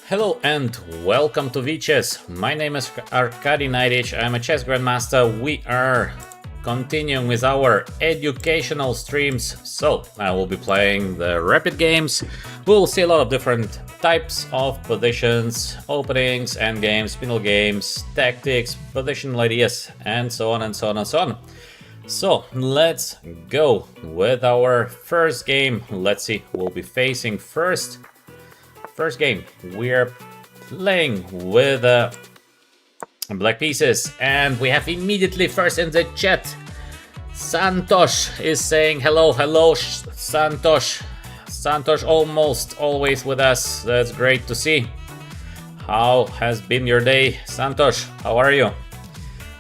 Hello and welcome to VChess. My name is Naiditsch. I'm a chess grandmaster. We are continuing with our educational streams. So I will be playing the rapid games. We'll see a lot of different types of positions, openings, endgames, spindle games, tactics, positional ideas, and so on and so on and so on. So let's go with our first game. Let's see who we'll be facing first. First game, we're playing with black pieces, and we have immediately first in the chat, Santosh is saying hello, Santosh. Santosh almost always with us, that's great to see. How has been your day, Santosh? How are you?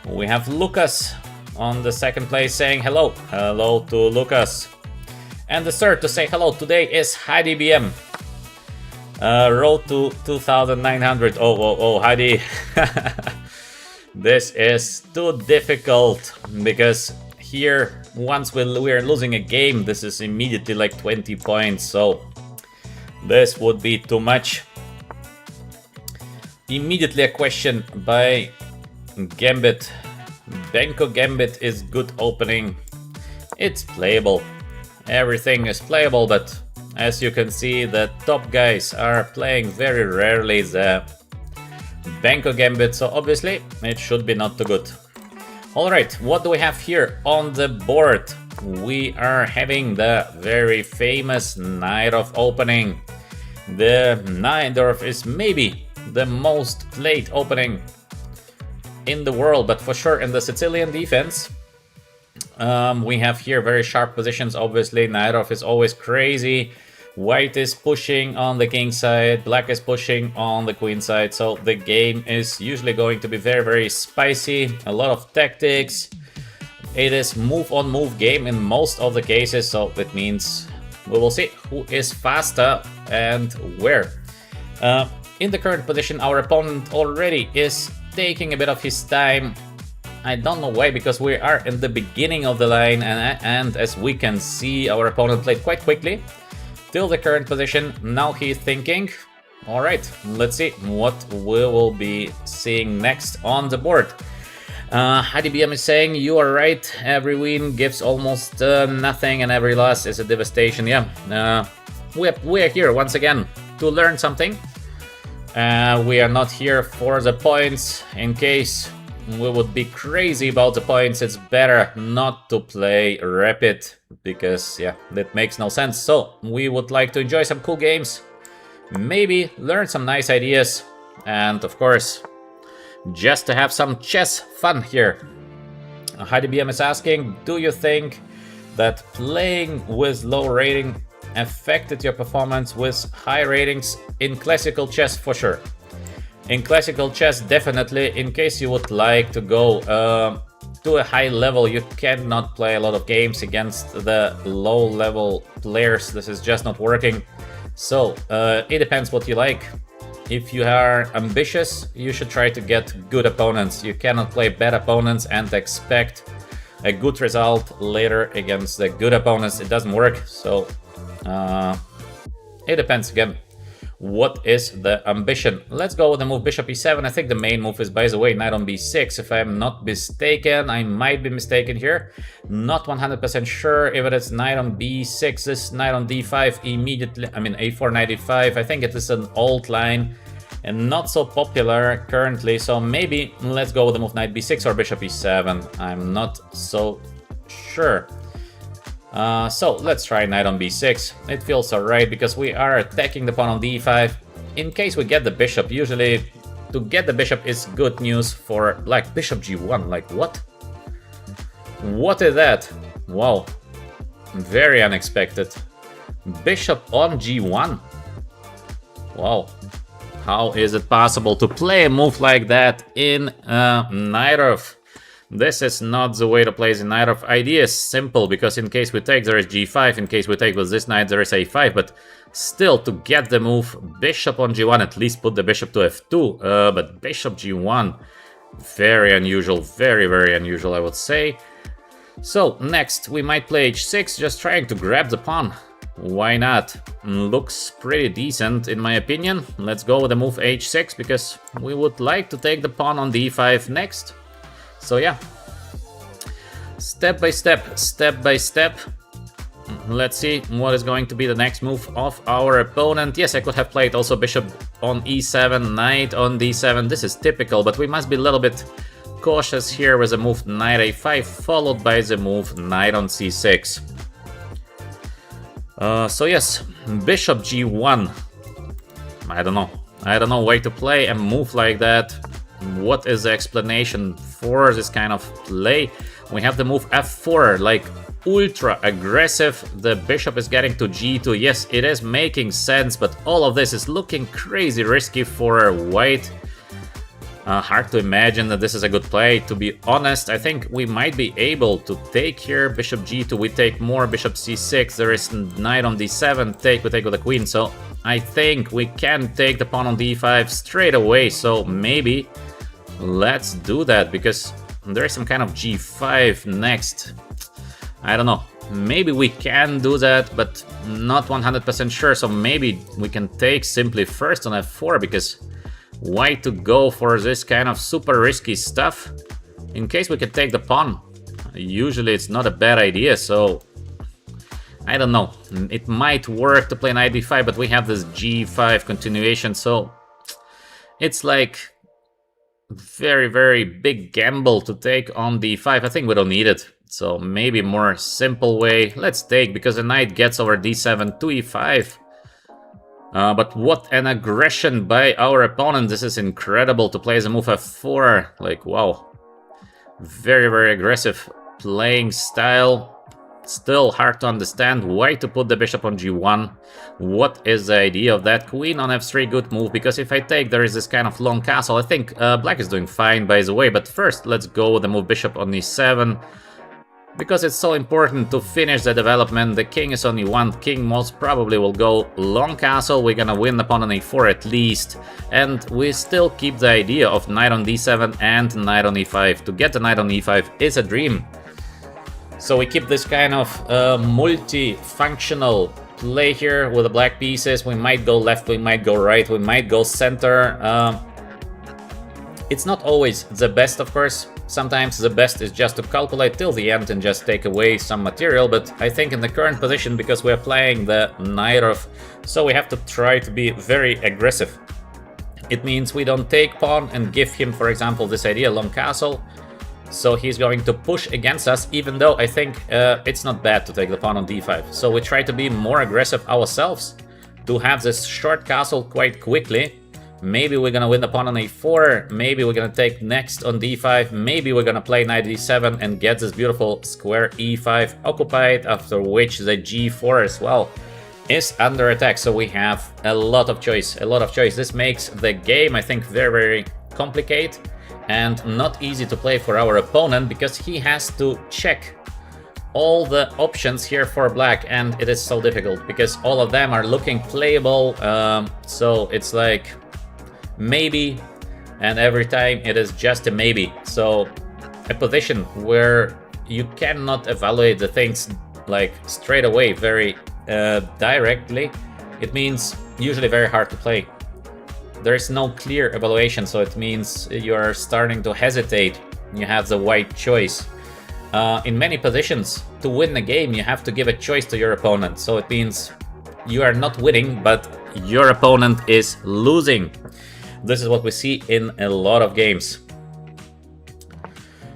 We have Lucas on the second place saying hello. Hello to Lucas. And the third to say hello today is Heidi BM. Road to 2,900. Oh, Heidi. This is too difficult because here, once we're losing a game, this is immediately like 20 points. So this would be too much. Immediately a question by Gambit. Benko Gambit is good opening. It's playable. Everything is playable, but as you can see, the top guys are playing very rarely the Benko Gambit, so obviously it should be not too good. Alright, what do we have here on the board? We are having the very famous Naiditsch opening. The Naiditsch is maybe the most played opening in the world, but for sure in the Sicilian defense. We have here very sharp positions, obviously. Naiditsch is always crazy. White is pushing on the king side, black is pushing on the queen side, so the game is usually going to be very, very spicy, a lot of tactics. It is move on move game in most of the cases, so that means we will see who is faster and where. In the current position, our opponent already is taking a bit of his time. I don't know why, because we are in the beginning of the line, and as we can see, our opponent played quite quickly till the current position. Now he's thinking. Alright, let's see what we will be seeing next on the board. HDBM is saying, you are right, every win gives almost nothing and every loss is a devastation. Yeah, we are here once again to learn something. We are not here for the points. In case we would be crazy about the points, it's better not to play rapid, because yeah, that makes no sense. So we would like to enjoy some cool games, maybe learn some nice ideas, and of course just to have some chess fun here. Heidi BM is asking, do you think that playing with low rating affected your performance with high ratings in classical chess? For sure. In classical chess, definitely. In case you would like to go to a high level, you cannot play a lot of games against the low level players. This is just not working. So it depends what you like. If you are ambitious, you should try to get good opponents. You cannot play bad opponents and expect a good result later against the good opponents. It doesn't work. So it depends again. What is the ambition? Let's go with the move bishop e7. I think the main move is, by the way, knight on b6. If I'm not mistaken, I might be mistaken here. Not 100% sure if it is knight on b6. This knight on d5 immediately, I mean a4 knight e5. I think it is an old line and not so popular currently. So maybe let's go with the move knight b6 or bishop e7. I'm not so sure. So let's try knight on b6. It feels alright because we are attacking the pawn on d5. In case we get the bishop, usually to get the bishop is good news for black. Bishop g1, like what? What is that? Wow, very unexpected. Bishop on g1. Wow, how is it possible to play a move like that in Naiditsch? This is not the way to play the Naiditsch. Idea is simple, because in case we take, there is g5. In case we take with this knight, there is a5. But still, to get the move bishop on g1, at least put the bishop to f2. But bishop g1, very unusual. Very, very unusual, I would say. So next, we might play h6, just trying to grab the pawn. Why not? Looks pretty decent in my opinion. Let's go with the move h6 because we would like to take the pawn on d5 next. So yeah, step by step, step by step. Let's see what is going to be the next move of our opponent. Yes, I could have played also bishop on e7, knight on d7. This is typical, but we must be a little bit cautious here with the move knight a5 followed by the move knight on c6. So yes, bishop g1. I don't know why to play a move like that. What is the explanation for this kind of play? We have the move f4, like ultra aggressive. The bishop is getting to g2. Yes, it is making sense, but all of this is looking crazy risky for white. Hard to imagine that this is a good play. To be honest, I think we might be able to take here. Bishop g2, we take more. Bishop c6, there is knight on d7. We take with the queen. So I think we can take the pawn on d5 straight away. So maybe let's do that because there is some kind of g5 next. I don't know. Maybe we can do that, but not 100% sure. So maybe we can take simply first on f4 because why to go for this kind of super risky stuff? In case we can take the pawn, usually it's not a bad idea, so I don't know. It might work to play knight d5, but we have this g5 continuation, so it's like very, very big gamble to take on d5. I think we don't need it, so maybe more simple way. Let's take, because the knight gets over d7 to e5. But what an aggression by our opponent. This is incredible to play the move f4. Like, wow. Very, very aggressive playing style. Still hard to understand why to put the bishop on g1. What is the idea of that? Queen on f3, good move, because if I take, there is this kind of long castle. I think black is doing fine, by the way, but first let's go with the move bishop on e7. Because it's so important to finish the development. The king is on e1, king most probably will go long castle. We're gonna win the pawn on a4 at least. And we still keep the idea of knight on d7 and knight on e5. To get the knight on e5 is a dream. So we keep this kind of multi-functional play here with the black pieces. We might go left, we might go right, we might go center. It's not always the best, of course. Sometimes the best is just to calculate till the end and just take away some material, but I think in the current position, because we are playing the knight off, so we have to try to be very aggressive. It means we don't take pawn and give him, for example, this idea, long castle. So he's going to push against us, even though I think it's not bad to take the pawn on d5. So we try to be more aggressive ourselves, to have this short castle quite quickly. Maybe we're gonna win the pawn on a4, maybe we're gonna take next on d5, maybe we're gonna play knight d7 and get this beautiful square e5 occupied, after which the g4 as well is under attack. So we have a lot of choice, This makes the game, I think, very, very complicated and not easy to play for our opponent, because he has to check all the options here for black, and it is so difficult because all of them are looking playable. So it's like maybe, and every time it is just a maybe. So a position where you cannot evaluate the things like straight away, very directly, it means usually very hard to play. There is no clear evaluation, so it means you are starting to hesitate. You have the white choice. In many positions, to win the game, you have to give a choice to your opponent. So it means you are not winning, but your opponent is losing. This is what we see in a lot of games.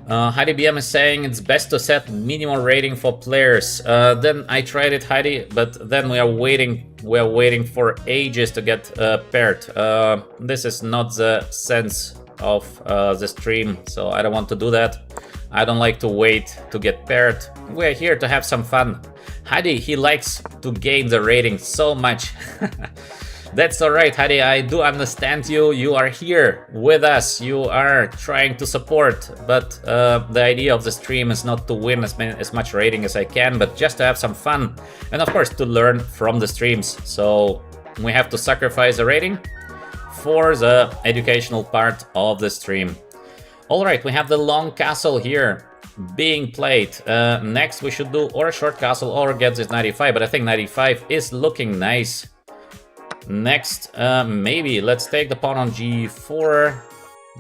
Heidi BM is saying it's best to set minimum rating for players. Then I tried it, Heidi, but then we are waiting for ages to get paired. This is not the sense of the stream, so I don't want to do that. I don't like to wait to get paired. We're here to have some fun. Heidi, he likes to gain the rating so much. That's alright, Heidi, I do understand you. You are here with us. You are trying to support, but the idea of the stream is not to win as much rating as I can, but just to have some fun. And of course, to learn from the streams. So we have to sacrifice the rating for the educational part of the stream. Alright, we have the long castle here. being played. Next we should do or a short castle or get this 95, but I think 95 is looking nice. Next, maybe let's take the pawn on g4,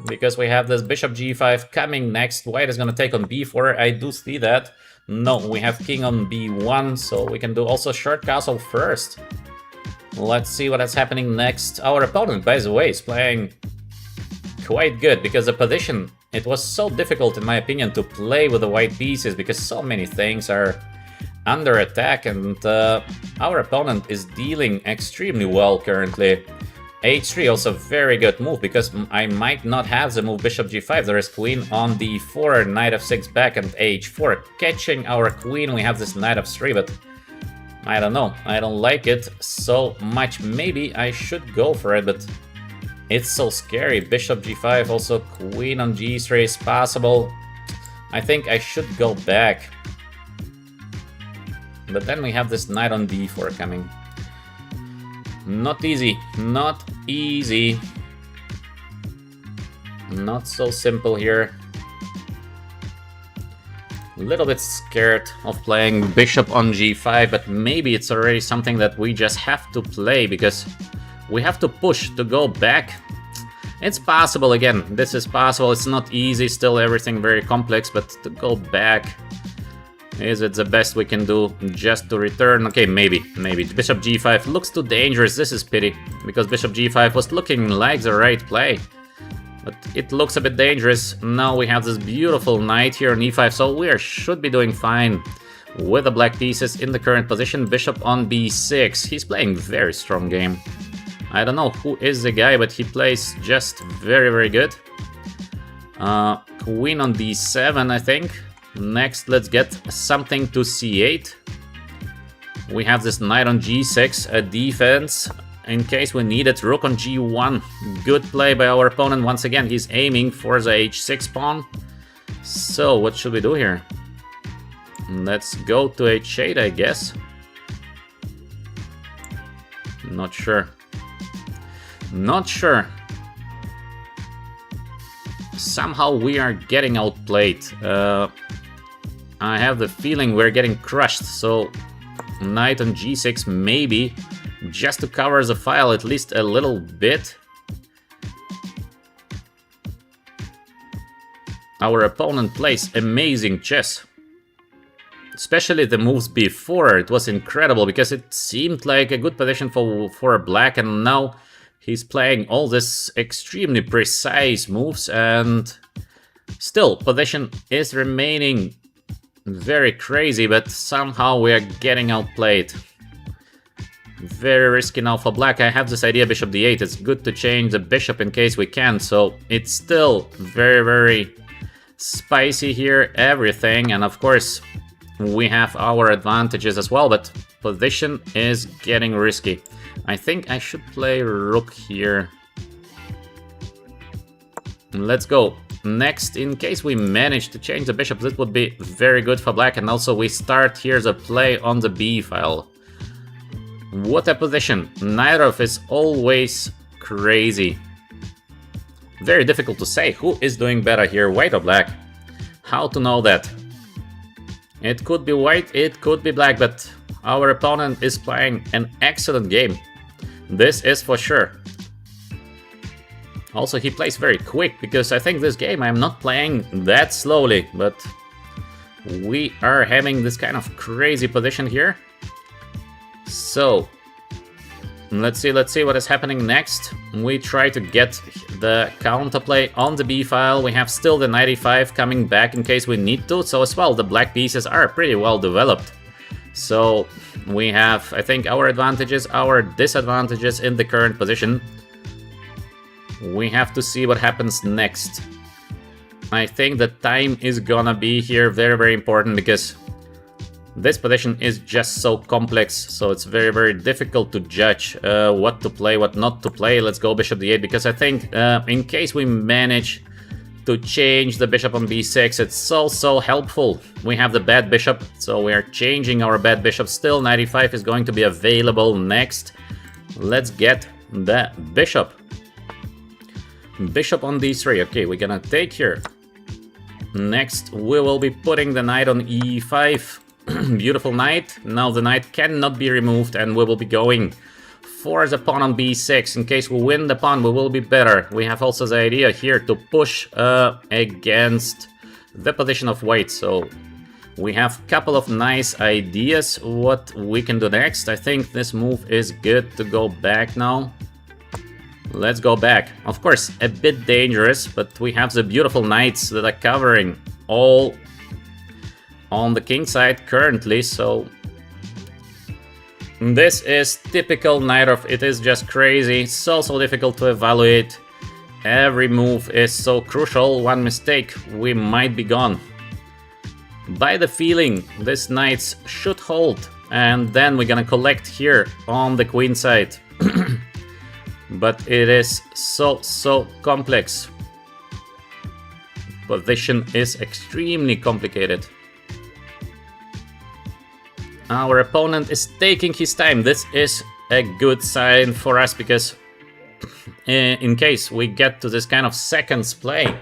because we have this bishop g5 coming next. White is gonna take on b4, I do see that. No, we have king on b1, so we can do also short castle first. Let's see what is happening next. Our opponent, by the way, is playing quite good, because the position, it was so difficult in my opinion to play with the white pieces, because so many things are under attack, and our opponent is dealing extremely well currently. h3 also very good move, because I might not have the move bishop g5. There is queen on d4, knight f6 back, and h4 catching our queen. We have this knight f3, but I don't know, I don't like it so much. Maybe I should go for it, but it's so scary. Bishop g5, also queen on g3 is possible. I think I should go back. But then we have this knight on d4 coming. Not easy, not easy. Not so simple here. A little bit scared of playing bishop on g5, but maybe it's already something that we just have to play, because we have to push to go back. It's possible, again, this is possible. It's not easy, still everything very complex, but to go back, is it the best we can do just to return? Okay, maybe. Bishop g5 looks too dangerous. This is pity, because bishop g5 was looking like the right play. But it looks a bit dangerous. Now we have this beautiful knight here on e5, so we should be doing fine with the black pieces in the current position. Bishop on b6. He's playing very strong game. I don't know who is the guy, but he plays just very, very good. Queen on d7, I think. Next, let's get something to c8. We have this knight on g6, a defense in case we need it. Rook on g1. Good play by our opponent. Once again, he's aiming for the h6 pawn. So, what should we do here? Let's go to h8, I guess. Not sure. Not sure. Somehow we are getting outplayed. I have the feeling we're getting crushed, so knight on g6 maybe, just to cover the file at least a little bit. Our opponent plays amazing chess. Especially the moves before, it was incredible, because it seemed like a good position for black, and now he's playing all this extremely precise moves, and still position is remaining very crazy, but somehow we are getting outplayed. Very risky now for black. I have this idea, bishop d8. It's good to change the bishop in case we can, so it's still very, very spicy here, everything, and of course we have our advantages as well, but position is getting risky. I think I should play rook here. Let's go. Next, in case we manage to change the bishop, this would be very good for black, and also we start here the play on the b file. What a position. Nairov is always crazy. Very difficult to say who is doing better here, white or black. How to know that? It could be white, it could be black, but our opponent is playing an excellent game. This is for sure. Also, he plays very quick, because I think this game I'm not playing that slowly, but we are having this kind of crazy position here. So, let's see what is happening next. We try to get the counterplay on the b file. We have still the 95 coming back in case we need to, so as well the black pieces are pretty well developed. So, we have, I think, our advantages, our disadvantages in the current position. We have to see what happens next. I think the time is gonna be here very, very important, because this position is just so complex, so it's very, very difficult to judge what to play, what not to play. Let's go bishop d8, because I think in case we manage to change the bishop on b6, it's so helpful. We have the bad bishop, so we are changing our bad bishop. Still, 95 is going to be available next. Let's get the bishop. Bishop on d3. Okay, we're gonna take here. Next, we will be putting the knight on e5. Beautiful knight. Now the knight cannot be removed, and we will be going for the pawn on b6. In case we win the pawn, we will be better. We have also the idea here to push against the position of white. So we have a couple of nice ideas what we can do next. I think this move is good to go back now. Let's go back. Of course, a bit dangerous, but we have the beautiful knights that are covering all on the king side currently, so this is typical Naiditsch. It is just crazy, so difficult to evaluate. Every move is so crucial. One mistake, we might be gone. By the feeling, this knights should hold, and then we're gonna collect here on the queen side. But it is so complex. Position is extremely complicated. Our opponent is taking his time. This is a good sign for us, because in case we get to this kind of seconds play,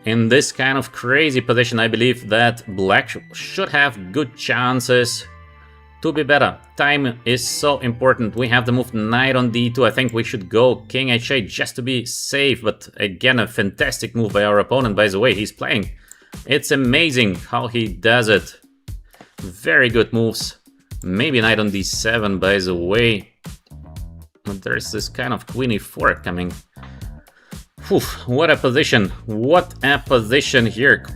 in this kind of crazy position, I believe that black should have good chances to be better. Time is so important. We have the move knight on d2. I think we should go king h8 just to be safe, but again, a fantastic move by our opponent. By the way, he's playing. It's amazing how he does it. Very good moves. Maybe knight on d7, by the way. But there's this kind of queen e4 coming. Whew, what a position. What a position here.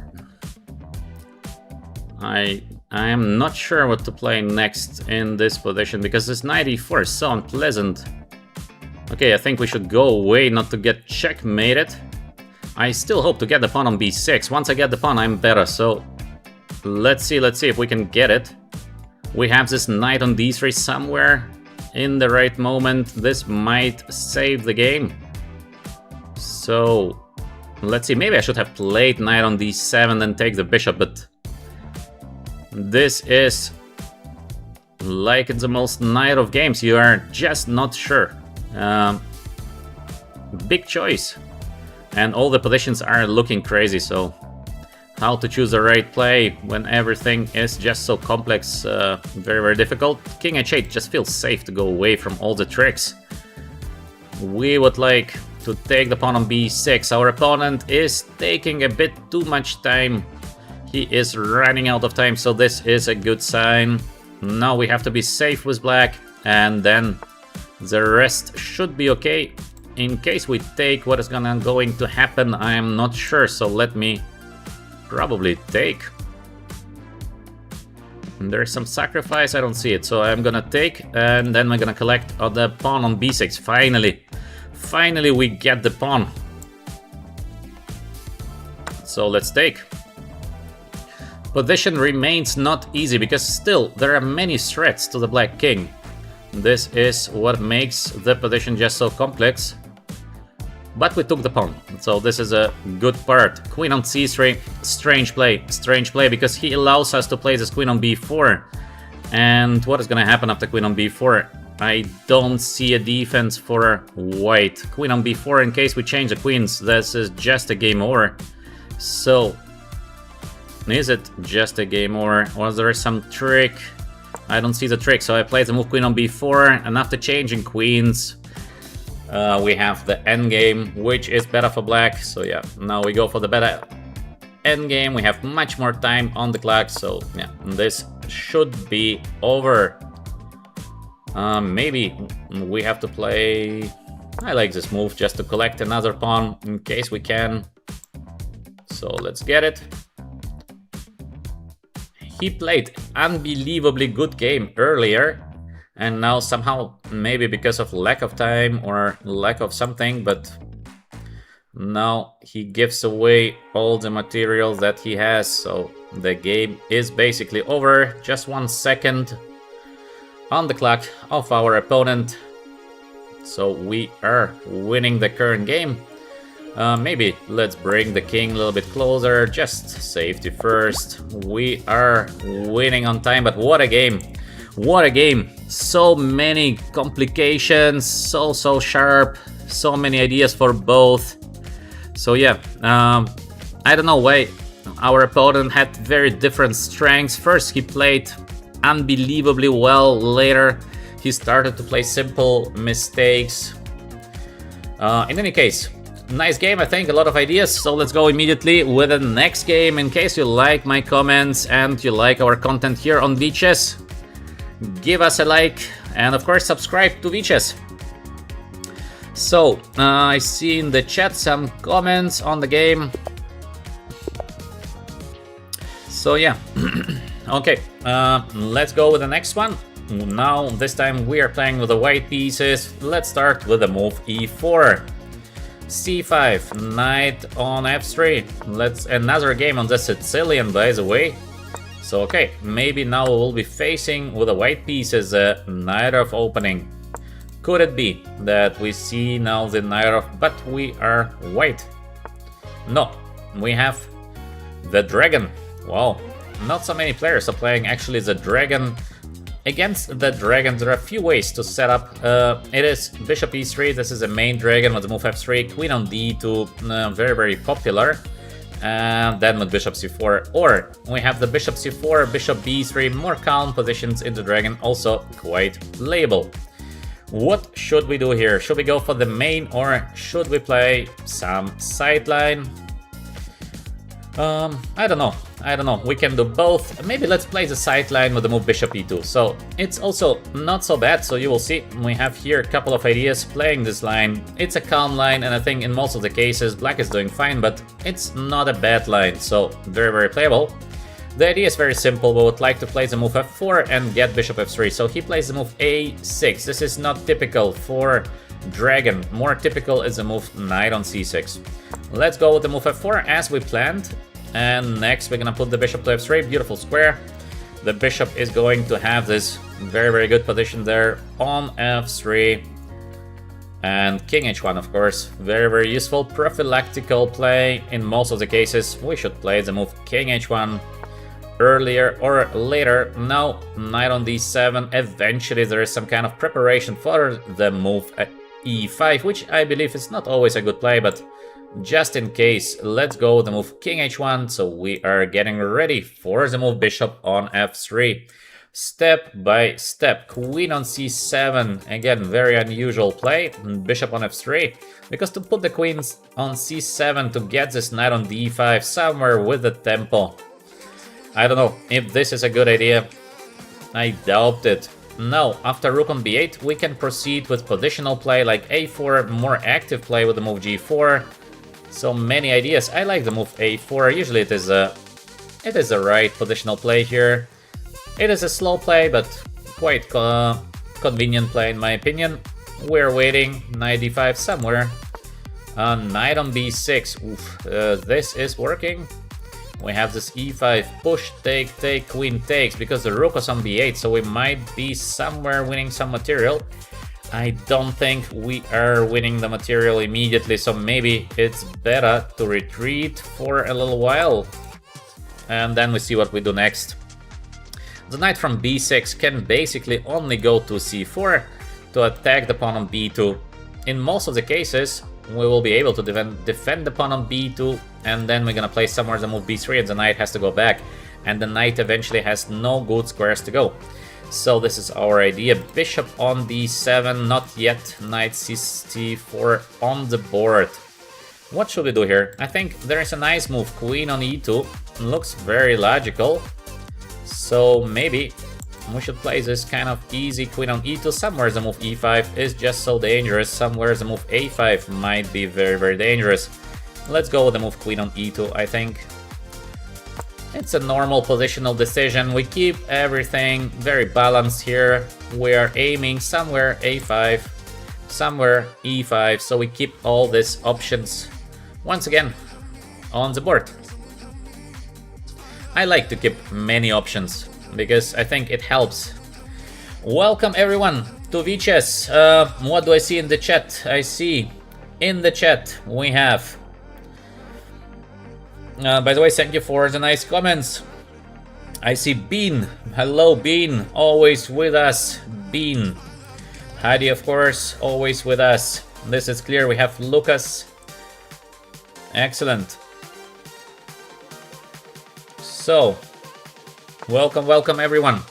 I am not sure what to play next in this position, because this knight e4 is so unpleasant. Okay, I think we should go away not to get checkmated. I still hope to get the pawn on b6. Once I get the pawn, I'm better, so let's see if we can get it. We have this knight on d3 somewhere in the right moment. This might save the game. So let's see, maybe I should have played knight on d7 and take the bishop, but this is like it's the most knight of games. You are just not sure. Big choice. And all the positions are looking crazy, so how to choose the right play when everything is just so complex, very difficult. King h8 just feels safe to go away from all the tricks. We would like to take the pawn on b6. Our opponent is taking a bit too much time. He is running out of time, so this is a good sign. Now we have to be safe with black, and then the rest should be okay. In case we take, what is going to happen, I am not sure, so let me probably take. There's some sacrifice, I don't see it, so I'm gonna take, and then we're gonna collect the pawn on b6. Finally we get the pawn. So let's take. Position remains not easy, because still there are many threats to the black king. This is what makes the position just so complex. But we took the pawn, so this is a good part. Queen on c3, strange play, because he allows us to play this queen on b4. And what is gonna happen after queen on b4? I don't see a defense for white. Queen on b4, in case we change the queens, this is just a game over. So is it just a game over? Was there some trick? I don't see the trick, so I play the move queen on b4, and after changing queens, we have the endgame, which is better for black. So yeah, now we go for the better endgame. We have much more time on the clock, so yeah, this should be over. Maybe we have to play... I like this move, just to collect another pawn in case we can. So let's get it. He played unbelievably good game earlier, and now somehow, maybe because of lack of time or lack of something, but now he gives away all the material that he has, so the game is basically over. Just 1 second on the clock of our opponent, so we are winning the current game. Maybe let's bring the king a little bit closer, just safety first. We are winning on time, but what a game! What a game! So many complications, so sharp, so many ideas for both. So yeah, I don't know why Our opponent had very different strengths. First he played unbelievably well, later he started to play simple mistakes. In any case, nice game, I think, a lot of ideas, so let's go immediately with the next game. In case you like my comments and you like our content here on VChess, give us a like and of course subscribe to VChess. So, I see in the chat some comments on the game. So yeah, okay, let's go with the next one. Now, this time we are playing with the white pieces. Let's start with the move e4. c5, knight on f3. Let's another game on the Sicilian, by the way. So okay, maybe now we will be facing with the white pieces a knight of opening. Could it be that we see now the knight of, but we are white? No, we have the dragon. Wow, not so many players are playing actually the dragon. Against the dragon, there are a few ways to set up. It is bishop e3, this is the main dragon with the move f3, queen on d2, very popular. And then with bishop c4, or we have the bishop c4, bishop b3, more calm positions in the dragon, also quite playable. What should we do here? Should we go for the main or should we play some sideline? I don't know, we can do both. Maybe let's play the sideline with the move bishop e2. So it's also not so bad, so you will see we have here a couple of ideas playing this line. It's a calm line, and I think in most of the cases black is doing fine, but it's not a bad line, so very playable. The idea is very simple. We would like to play the move f4 and get bishop f3. So he plays the move a6. This is not typical for dragon. More typical is the move knight on c6. Let's go with the move f4 as we planned. And next we're gonna put the bishop to f3, beautiful square. The bishop is going to have this very good position there on f3. And king h1, of course, very useful prophylactical play. In most of the cases we should play the move king h1 earlier or later. Now knight on d7, eventually there is some kind of preparation for the move at e5, which I believe is not always a good play, but just in case, let's go with the move king h1. So we are getting ready for the move bishop on f3. Step by step, queen on c7, again very unusual play, bishop on f3, because to put the queens on c7 to get this knight on d5 somewhere with the tempo, I don't know if this is a good idea. I doubt it. Now, after rook on b8, we can proceed with positional play like a4, more active play with the move g4. So many ideas. I like the move a4. Usually it is a right positional play here. It is a slow play, but quite convenient play in my opinion. We're waiting. Knight d5 somewhere. Knight on b6. Oof, this is working. We have this e5 push, take, queen takes, because the rook is on b8, so we might be somewhere winning some material. I don't think we are winning the material immediately, so maybe it's better to retreat for a little while. And then we see what we do next. The knight from b6 can basically only go to c4 to attack the pawn on b2. In most of the cases, we will be able to defend the pawn on b2, and then we're gonna play somewhere the move b3 and the knight has to go back. And the knight eventually has no good squares to go. So this is our idea. Bishop on d7, not yet. Knight c4 on the board. What should we do here? I think there is a nice move. Queen on e2. Looks very logical. So maybe we should play this kind of easy queen on e2. Somewhere the move e5 is just so dangerous. Somewhere the move a5 might be very dangerous. Let's go with the move queen on e2, I think. It's a normal positional decision. We keep everything very balanced here. We are aiming somewhere a5, somewhere e5, so we keep all these options once again on the board. I like to keep many options because I think it helps. Welcome everyone to VChess. What do I see in the chat? I see in the chat we have by the way, thank you for the nice comments. I see Bean. Hello, Bean. Always with us, Bean. Heidi, of course, always with us. This is clear. We have Lucas. Excellent. So, welcome everyone.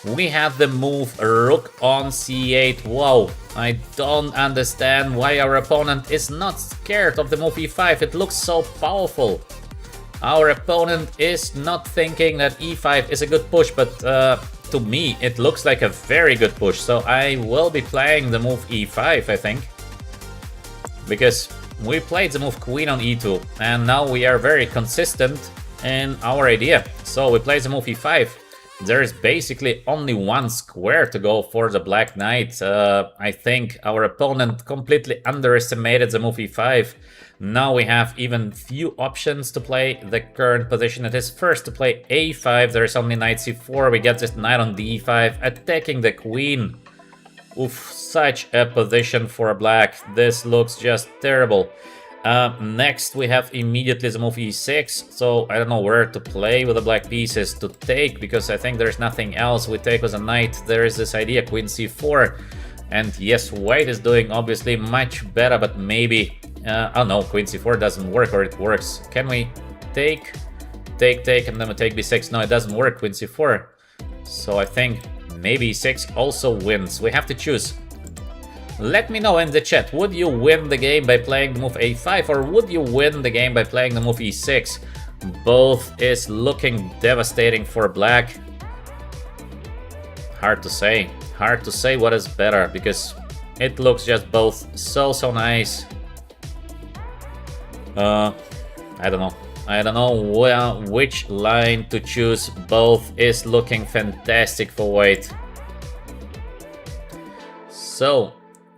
We have the move rook on c8. Wow, I don't understand why our opponent is not scared of the move e5. It looks so powerful. Our opponent is not thinking that e5 is a good push, but to me it looks like a very good push. So I will be playing the move e5, I think. Because we played the move queen on e2, and now we are very consistent in our idea. So we play the move e5. There is basically only one square to go for the black knight. I think our opponent completely underestimated the move e5. Now we have even few options to play the current position. It is first to play a5. There is only knight c4. We get this knight on d5, attacking the queen. Oof, such a position for black. This looks just terrible. Next we have immediately the move e6, so I don't know where to play with the black pieces to take, because I think there's nothing else. We take with a knight, there is this idea, queen c4, and yes, white is doing obviously much better, but maybe, oh no, queen c4 doesn't work, or it works. Can we take, and then we take b6? No, it doesn't work, queen c4, so I think maybe e6 also wins. We have to choose. Let me know in the chat, would you win the game by playing the move a5, or would you win the game by playing the move e6? Both is looking devastating for black. Hard to say what is better, because it looks just both so nice. I don't know which line to choose. Both is looking fantastic for white. So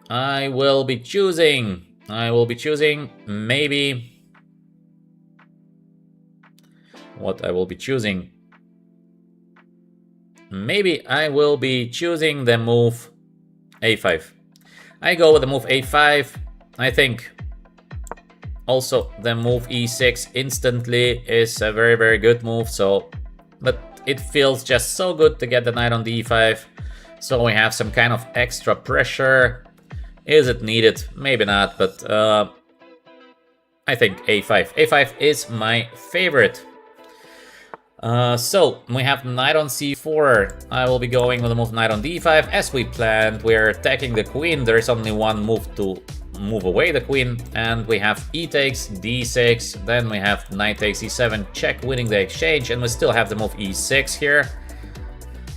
I will be choosing maybe what I will be choosing. Maybe I will be choosing the move a5. I go with the move a5. I think also the move e6 instantly is a very good move, so but it feels just so good to get the knight on the e5. So we have some kind of extra pressure. Is it needed? Maybe not, but I think a5. a5 is my favorite. So we have knight on c4. I will be going with the move knight on d5. As we planned, we are attacking the queen. There is only one move to move away the queen, and we have e takes d6. Then we have knight takes e7, check, winning the exchange, and we still have the move e6 here.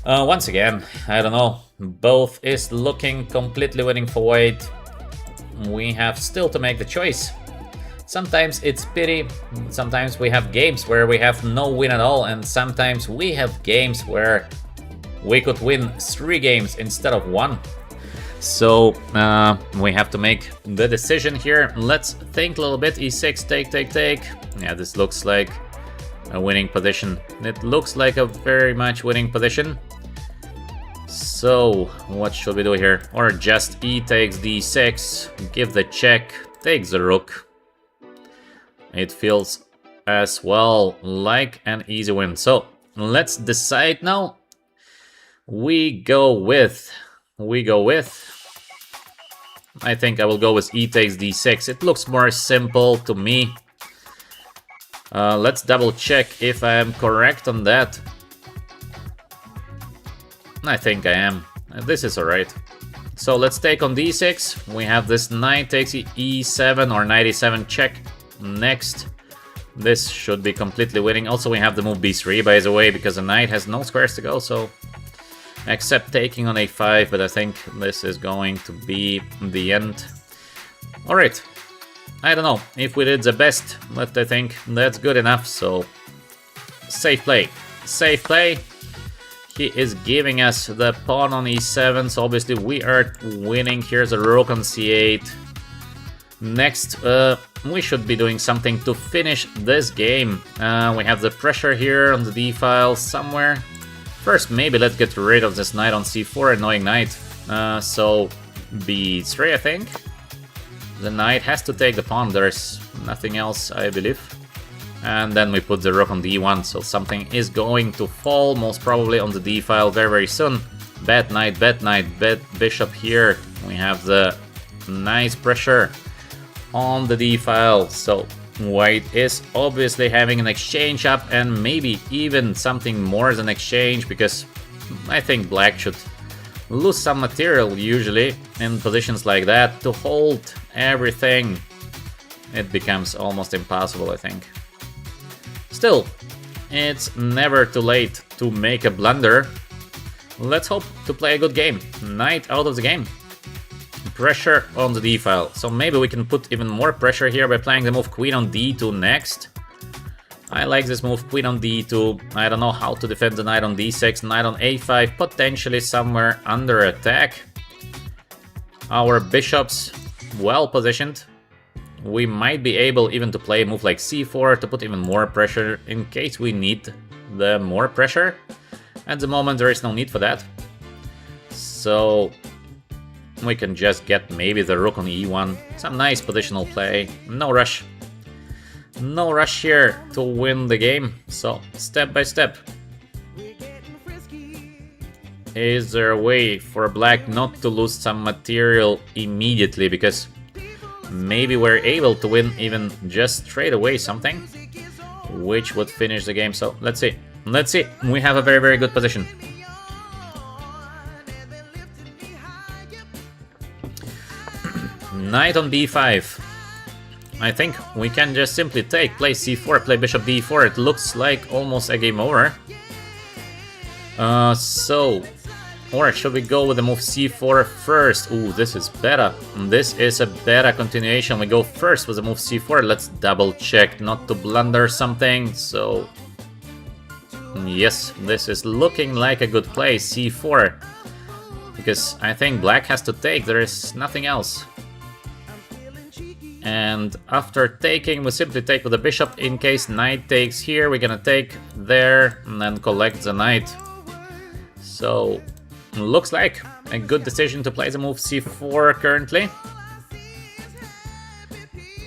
Once again, I don't know. Both is looking completely winning for white. We have still to make the choice. Sometimes it's pity, sometimes we have games where we have no win at all, and sometimes we have games where we could win 3 games instead of 1. So we have to make the decision here. Let's think a little bit. e6, take. Yeah, this looks like a winning position. It looks like a very much winning position. So what should we do here? Or just e takes d6, give the check, takes the rook. It feels as well like an easy win. So let's decide now. We go with, I think I will go with e takes d6. It looks more simple to me. Let's double check if I am correct on that. I think I am. This is alright. So let's take on d6. We have this knight takes e7 or knight e7 check. Next. This should be completely winning. Also we have the move b3, by the way, because the knight has no squares to go, so except taking on a5, but I think this is going to be the end. Alright. I don't know if we did the best, but I think that's good enough, so safe play. Safe play. He is giving us the pawn on e7, so obviously we are winning. Here's a rook on c8. Next, we should be doing something to finish this game. We have the pressure here on the d-file somewhere. First, maybe let's get rid of this knight on c4, annoying knight. So b3, I think. The knight has to take the pawn, there's nothing else, I believe. And then we put the rook on d1, so something is going to fall, most probably on the d-file very soon. Bad knight, bad bishop here. We have the nice pressure on the d-file, so White is obviously having an exchange up, and maybe even something more than exchange, because I think black should lose some material usually in positions like that. To hold everything, it becomes almost impossible, I think. Still, it's never too late to make a blunder. Let's hope to play a good game. Knight out of the game. Pressure on the d file. So maybe we can put even more pressure here by playing the move queen on d2 next. I like this move, queen on d2. I don't know how to defend the knight on d6, knight on a5, potentially somewhere under attack. Our bishop's well positioned. We might be able even to play a move like c4 to put even more pressure in case we need the more pressure. At the moment there is no need for that. So we can just get maybe the rook on e1. Some nice positional play. No rush. No rush here to win the game. So step by step. Is there a way for black not to lose some material immediately? Because maybe we're able to win even just straight away something, which would finish the game. So let's see. Let's see. We have a very, very good position. Knight on b5. I think we can just simply take, play c4, play bishop d4. It looks like almost a game over. Or should we go with the move c4 first? Ooh, this is better. This is a better continuation. We go first with the move c4. Let's double check not to blunder something. So yes, this is looking like a good play, c4. Because I think black has to take, there is nothing else. And after taking, we simply take with the bishop. In case knight takes here, we're gonna take there and then collect the knight. So looks like a good decision to play the move c4 currently.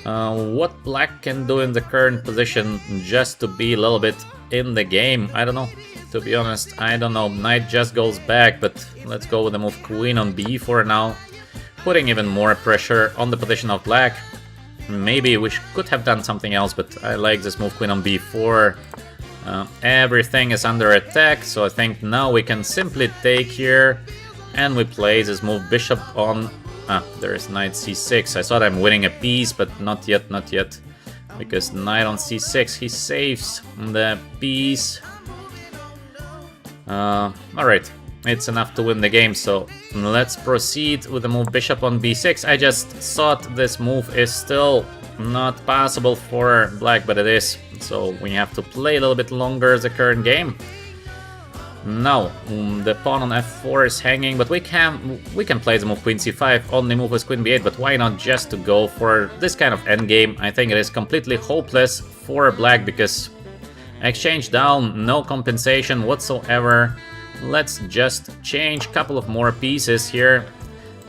What black can do in the current position just to be a little bit in the game, I don't know. To be honest, I don't know. Knight just goes back, but let's go with the move queen on b4 now. Putting even more pressure on the position of black. Maybe we could have done something else, but I like this move queen on b4. Everything is under attack, so I think now we can simply take here. And we play this move bishop on... there is knight c6. I thought I'm winning a piece, but not yet, not yet. Because knight on c6, he saves the piece. Alright, it's enough to win the game, so let's proceed with the move bishop on b6. I just thought this move is still not possible for black, but it is. So we have to play a little bit longer the current game. Now, the pawn on f4 is hanging, but we can play the move queen c5, only move is queen b8, but why not just to go for this kind of endgame? I think it is completely hopeless for black, because exchange down, no compensation whatsoever. Let's just change a couple of more pieces here.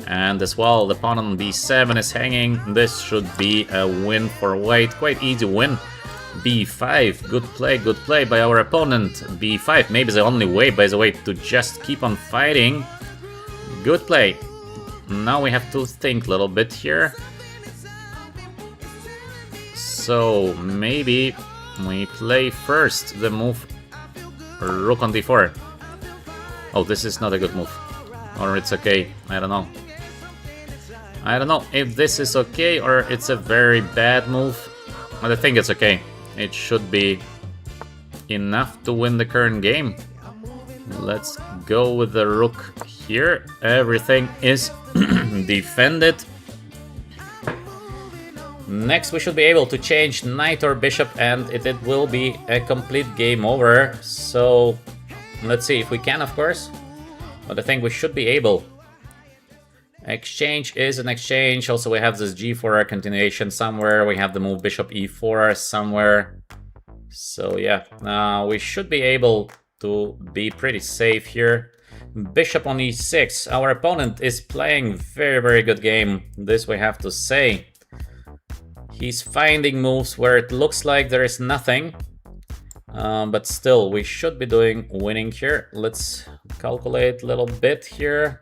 And as well, the pawn on b7 is hanging. This should be a win for white, quite easy win. b5, good play by our opponent. b5, maybe the only way, by the way, to just keep on fighting. Good play. Now we have to think a little bit here. So maybe we play first the move rook on d4. Oh, this is not a good move. Or it's okay, I don't know. I don't know if this is okay or it's a very bad move. But I think it's okay. It should be enough to win the current game. Let's go with the rook here. Everything is defended. Next we should be able to change knight or bishop, and it will be a complete game over. So let's see if we can, of course. But I think we should be able. Exchange is an exchange. Also we have this g4 continuation somewhere. We have the move bishop e4 somewhere. So yeah, we should be able to be pretty safe here. Bishop on e6. Our opponent is playing very, very good game. This we have to say. He's finding moves where it looks like there is nothing. But still, we should be winning here. Let's calculate a little bit here.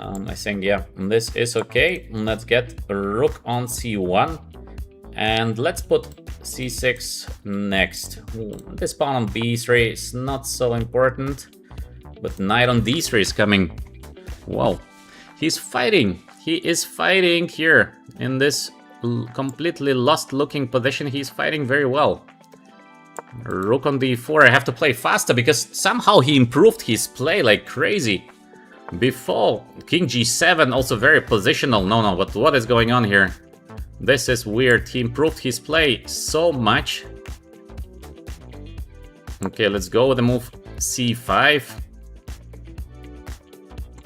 I think, yeah, this is okay. Let's get rook on c1. And let's put c6 next. This pawn on b3 is not so important, but knight on d3 is coming. Wow, he's fighting. He is fighting here in this completely lost looking position. He's fighting very well. Rook on d4. I have to play faster because somehow he improved his play like crazy. Before, king g7, also very positional. No, but what is going on here? This is weird. He improved his play so much. Okay, let's go with the move c5.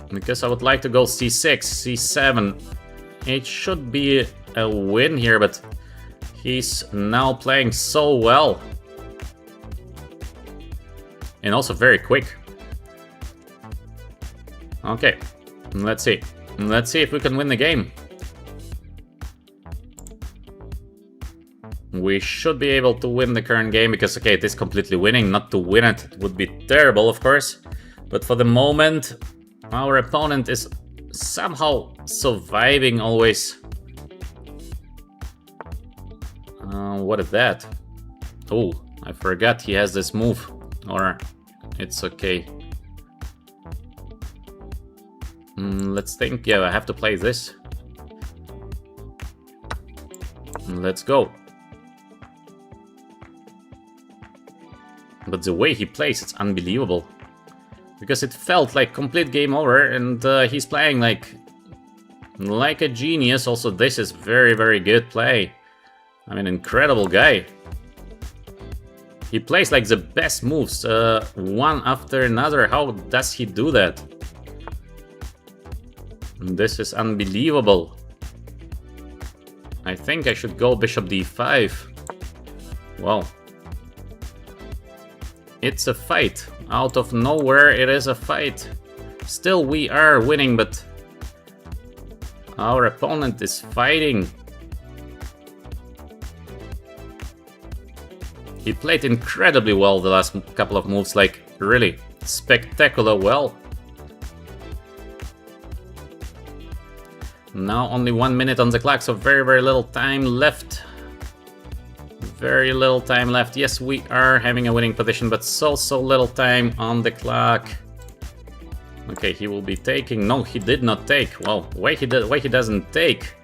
Because I would like to go c6, c7. It should be a win here, but he's now playing so well. And also very quick. Okay, let's see. Let's see if we can win the game. We should be able to win the current game because, okay, it is completely winning. Not to win it would be terrible, of course. But for the moment, our opponent is somehow surviving always. What is that? Oh, I forgot he has this move. Or it's okay. Let's think. Yeah, I have to play this. Let's go. But the way he plays, it's unbelievable. Because it felt like complete game over, and he's playing like a genius. Also, this is very, very good play. I mean, incredible guy. He plays like the best moves, one after another. How does he do that? This is unbelievable. I think I should go bishop d5. Wow. It's a fight. Out of nowhere, it is a fight. Still, we are winning, but our opponent is fighting. He played incredibly well the last couple of moves, like really spectacular well. Now only 1 minute on the clock, so very, very little time left. Very little time left. Yes, we are having a winning position, but so little time on the clock. Okay, he will be taking. No, he did not take. Well, why he doesn't take?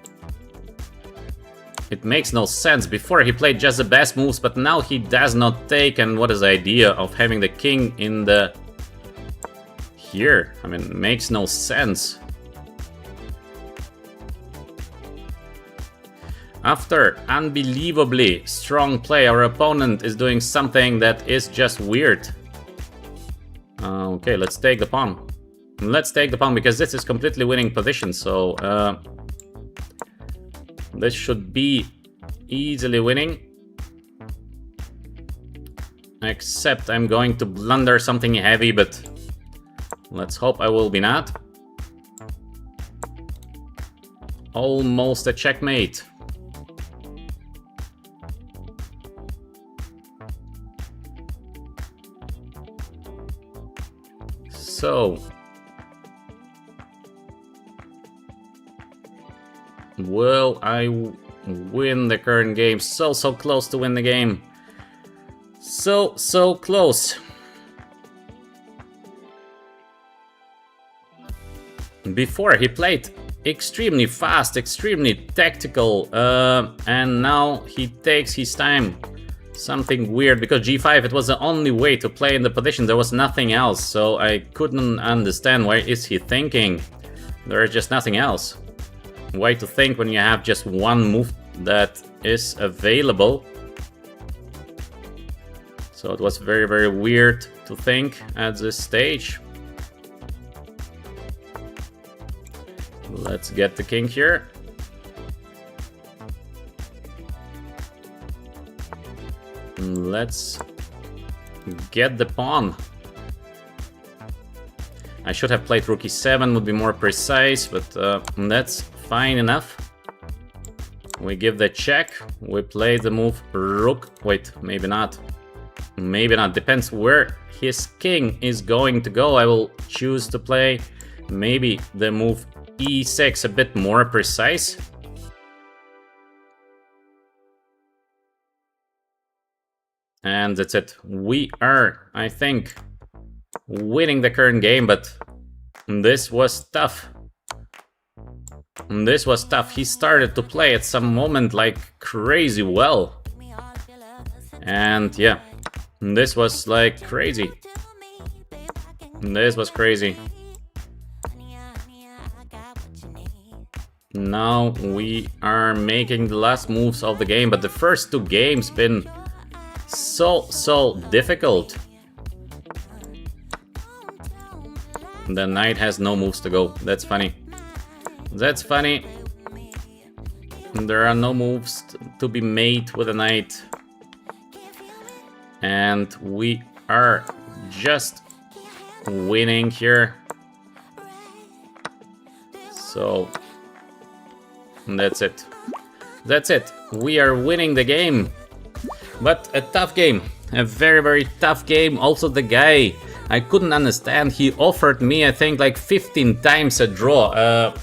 It makes no sense. Before he played just the best moves, but now he does not take. And what is the idea of having the king in the here? I mean, it makes no sense. After unbelievably strong play, our opponent is doing something that is just weird. Okay, let's take the pawn. Let's take the pawn because this is completely winning position, so this should be easily winning. Except I'm going to blunder something heavy, but let's hope I will be not. Almost a checkmate. So, will I win the current game? So close to win the game. So close. Before he played extremely fast, extremely tactical, and now he takes his time. Something weird, because g5, it was the only way to play in the position. There was nothing else, so I couldn't understand why is he thinking. There is just nothing else. Why to think when you have just one move that is available? So it was very, very weird to think at this stage. Let's get the king here. Let's get the pawn. I should have played rook e7, would be more precise, but that's fine enough. We give the check, we play the move rook. Wait, maybe not. Maybe not, depends where his king is going to go. I will choose to play maybe the move e6, a bit more precise. And that's it. We are, I think, winning the current game, but this was tough. This was tough. He started to play at some moment like crazy well. And yeah, this was like crazy. This was crazy. Now we are making the last moves of the game, but the first 2 games been so difficult. The knight has no moves to go. That's funny. That's funny. There are no moves to be made with a knight. And we are just winning here. So that's it. That's it. We are winning the game. But a tough game. A very tough game. Also the guy, I couldn't understand. He offered me, I think, like 15 times a draw.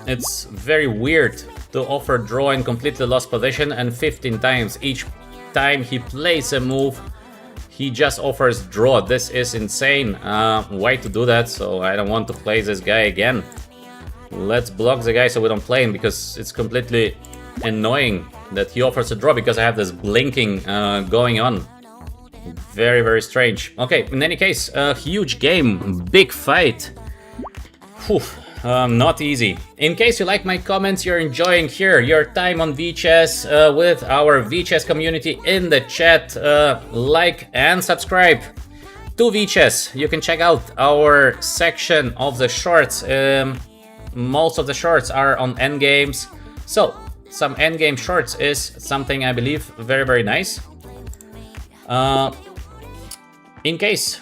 It's very weird to offer draw in completely lost position, and 15 times. Each time he plays a move, he just offers draw. This is insane. Why to do that? So I don't want to play this guy again. Let's block the guy so we don't play him, because it's completely annoying that he offers a draw because I have this blinking going on. Very strange. Okay, in any case, a huge game, big fight. Whew. Not easy. In case you like my comments, you're enjoying here your time on VChess with our VChess community in the chat, like and subscribe to VChess. You can check out our section of the shorts. Most of the shorts are on endgames, so some endgame shorts is something I believe very nice. In case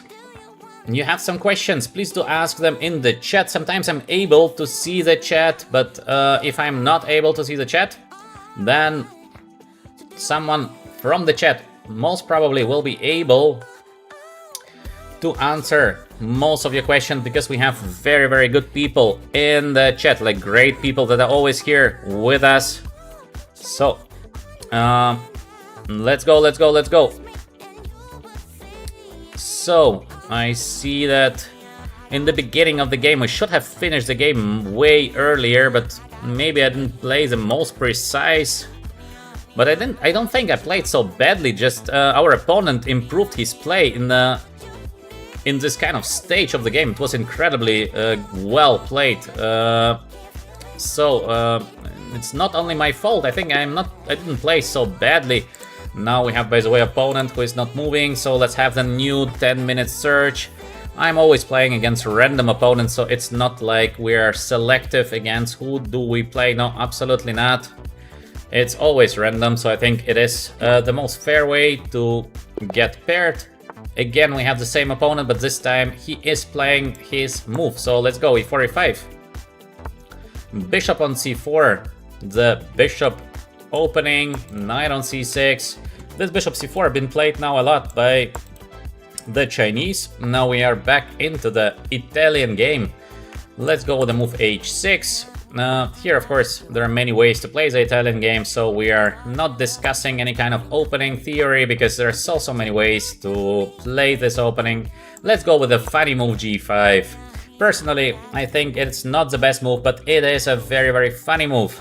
you have some questions, please do ask them in the chat. Sometimes I'm able to see the chat, but if I'm not able to see the chat, then someone from the chat most probably will be able to answer most of your questions, because we have very good people in the chat, like great people that are always here with us. So let's go. So I see that in the beginning of the game we should have finished the game way earlier, but maybe I didn't play the most precise. But I don't think I played so badly. Just our opponent improved his play in this kind of stage of the game. It was incredibly well played. So it's not only my fault. I think I didn't play so badly. Now we have, by the way, opponent who is not moving, so let's have the new 10-minute search. I'm always playing against random opponents, so it's not like we are selective against who do we play. No, absolutely not. It's always random, so I think it is the most fair way to get paired. Again, we have the same opponent, but this time he is playing his move. So let's go, e4, e5. Bishop on c4. The bishop opening, knight on c6. This bishop c4 been played now a lot by the Chinese. Now we are back into the Italian game. Let's go with the move h6. Here, of course, there are many ways to play the Italian game, so we are not discussing any kind of opening theory, because there are so many ways to play this opening. Let's go with the funny move g5. Personally, I think it's not the best move, but it is a very funny move.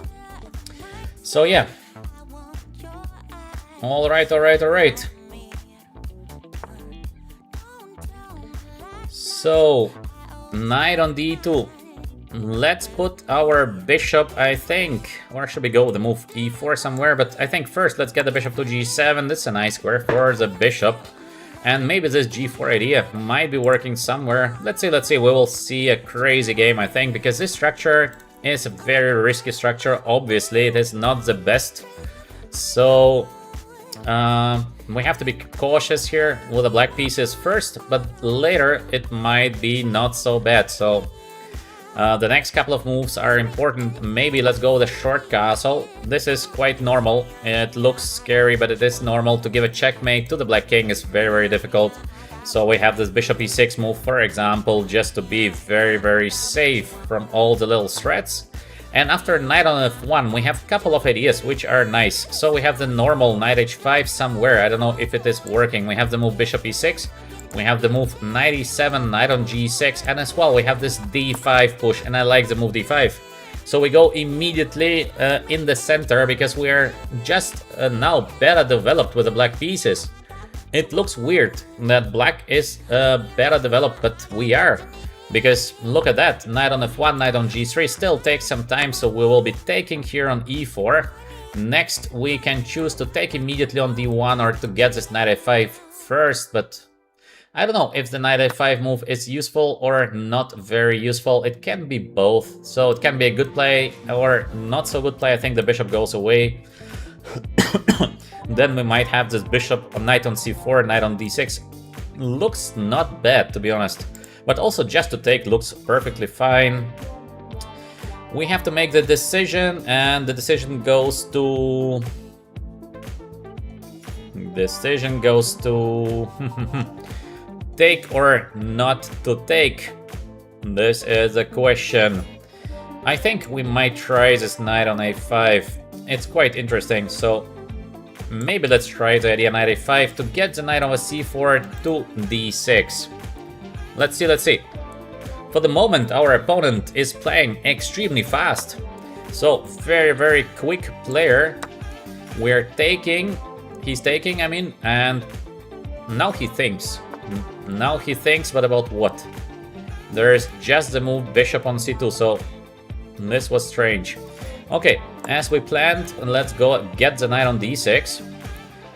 So yeah. Alright. So, knight on d2. Let's put our bishop, I think, or should we go with the move e4 somewhere? But I think first let's get the bishop to g7. That's a nice square for the bishop. And maybe this g4 idea might be working somewhere. Let's see. We will see a crazy game, I think, because this structure is a very risky structure. Obviously, it is not the best. So we have to be cautious here with the black pieces first, but later it might be not so bad. So the next couple of moves are important. Maybe let's go with a short castle. This is quite normal. It looks scary, but it is normal. To give a checkmate to the black king is very difficult. So we have this bishop e6 move, for example, just to be very safe from all the little threats. And after knight on f1, we have a couple of ideas which are nice. So we have the normal knight h5 somewhere. I don't know if it is working. We have the move bishop e6. We have the move knight e7, knight on g6, and as well we have this d5 push, and I like the move d5. So we go immediately in the center because we are just now better developed with the black pieces. It looks weird that black is better developed, but we are. Because look at that, knight on f1, knight on g3 still takes some time, so we will be taking here on e4. Next we can choose to take immediately on d1 or to get this knight f5 first, but I don't know if the knight f5 move is useful or not very useful. It can be both, so it can be a good play or not so good play. I think the bishop goes away. Then we might have this bishop, knight on c4, knight on d6. Looks not bad, to be honest. But also just to take looks perfectly fine. We have to make the decision, and the decision goes to... take or not to take? This is a question. I think we might try this knight on a5. It's quite interesting, so maybe let's try the idea knight a5 to get the knight on a c4 to d6. Let's see. For the moment, our opponent is playing extremely fast. So, very quick player. We're taking, he's taking, I mean, and now he thinks. But about what? There's just the move bishop on c2, so this was strange. Okay, as we planned, let's go get the knight on d6.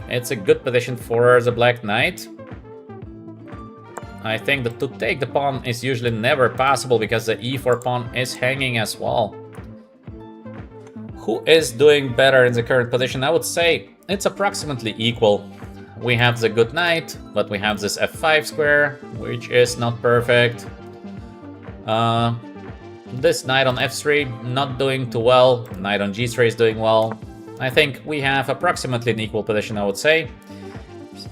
It's a good position for the black knight. I think that to take the pawn is usually never possible because the e4 pawn is hanging as well. Who is doing better in the current position? I would say it's approximately equal. We have the good knight, but we have this f5 square, which is not perfect. This knight on f3, not doing too well. Knight on g3 is doing well. I think we have approximately an equal position, I would say.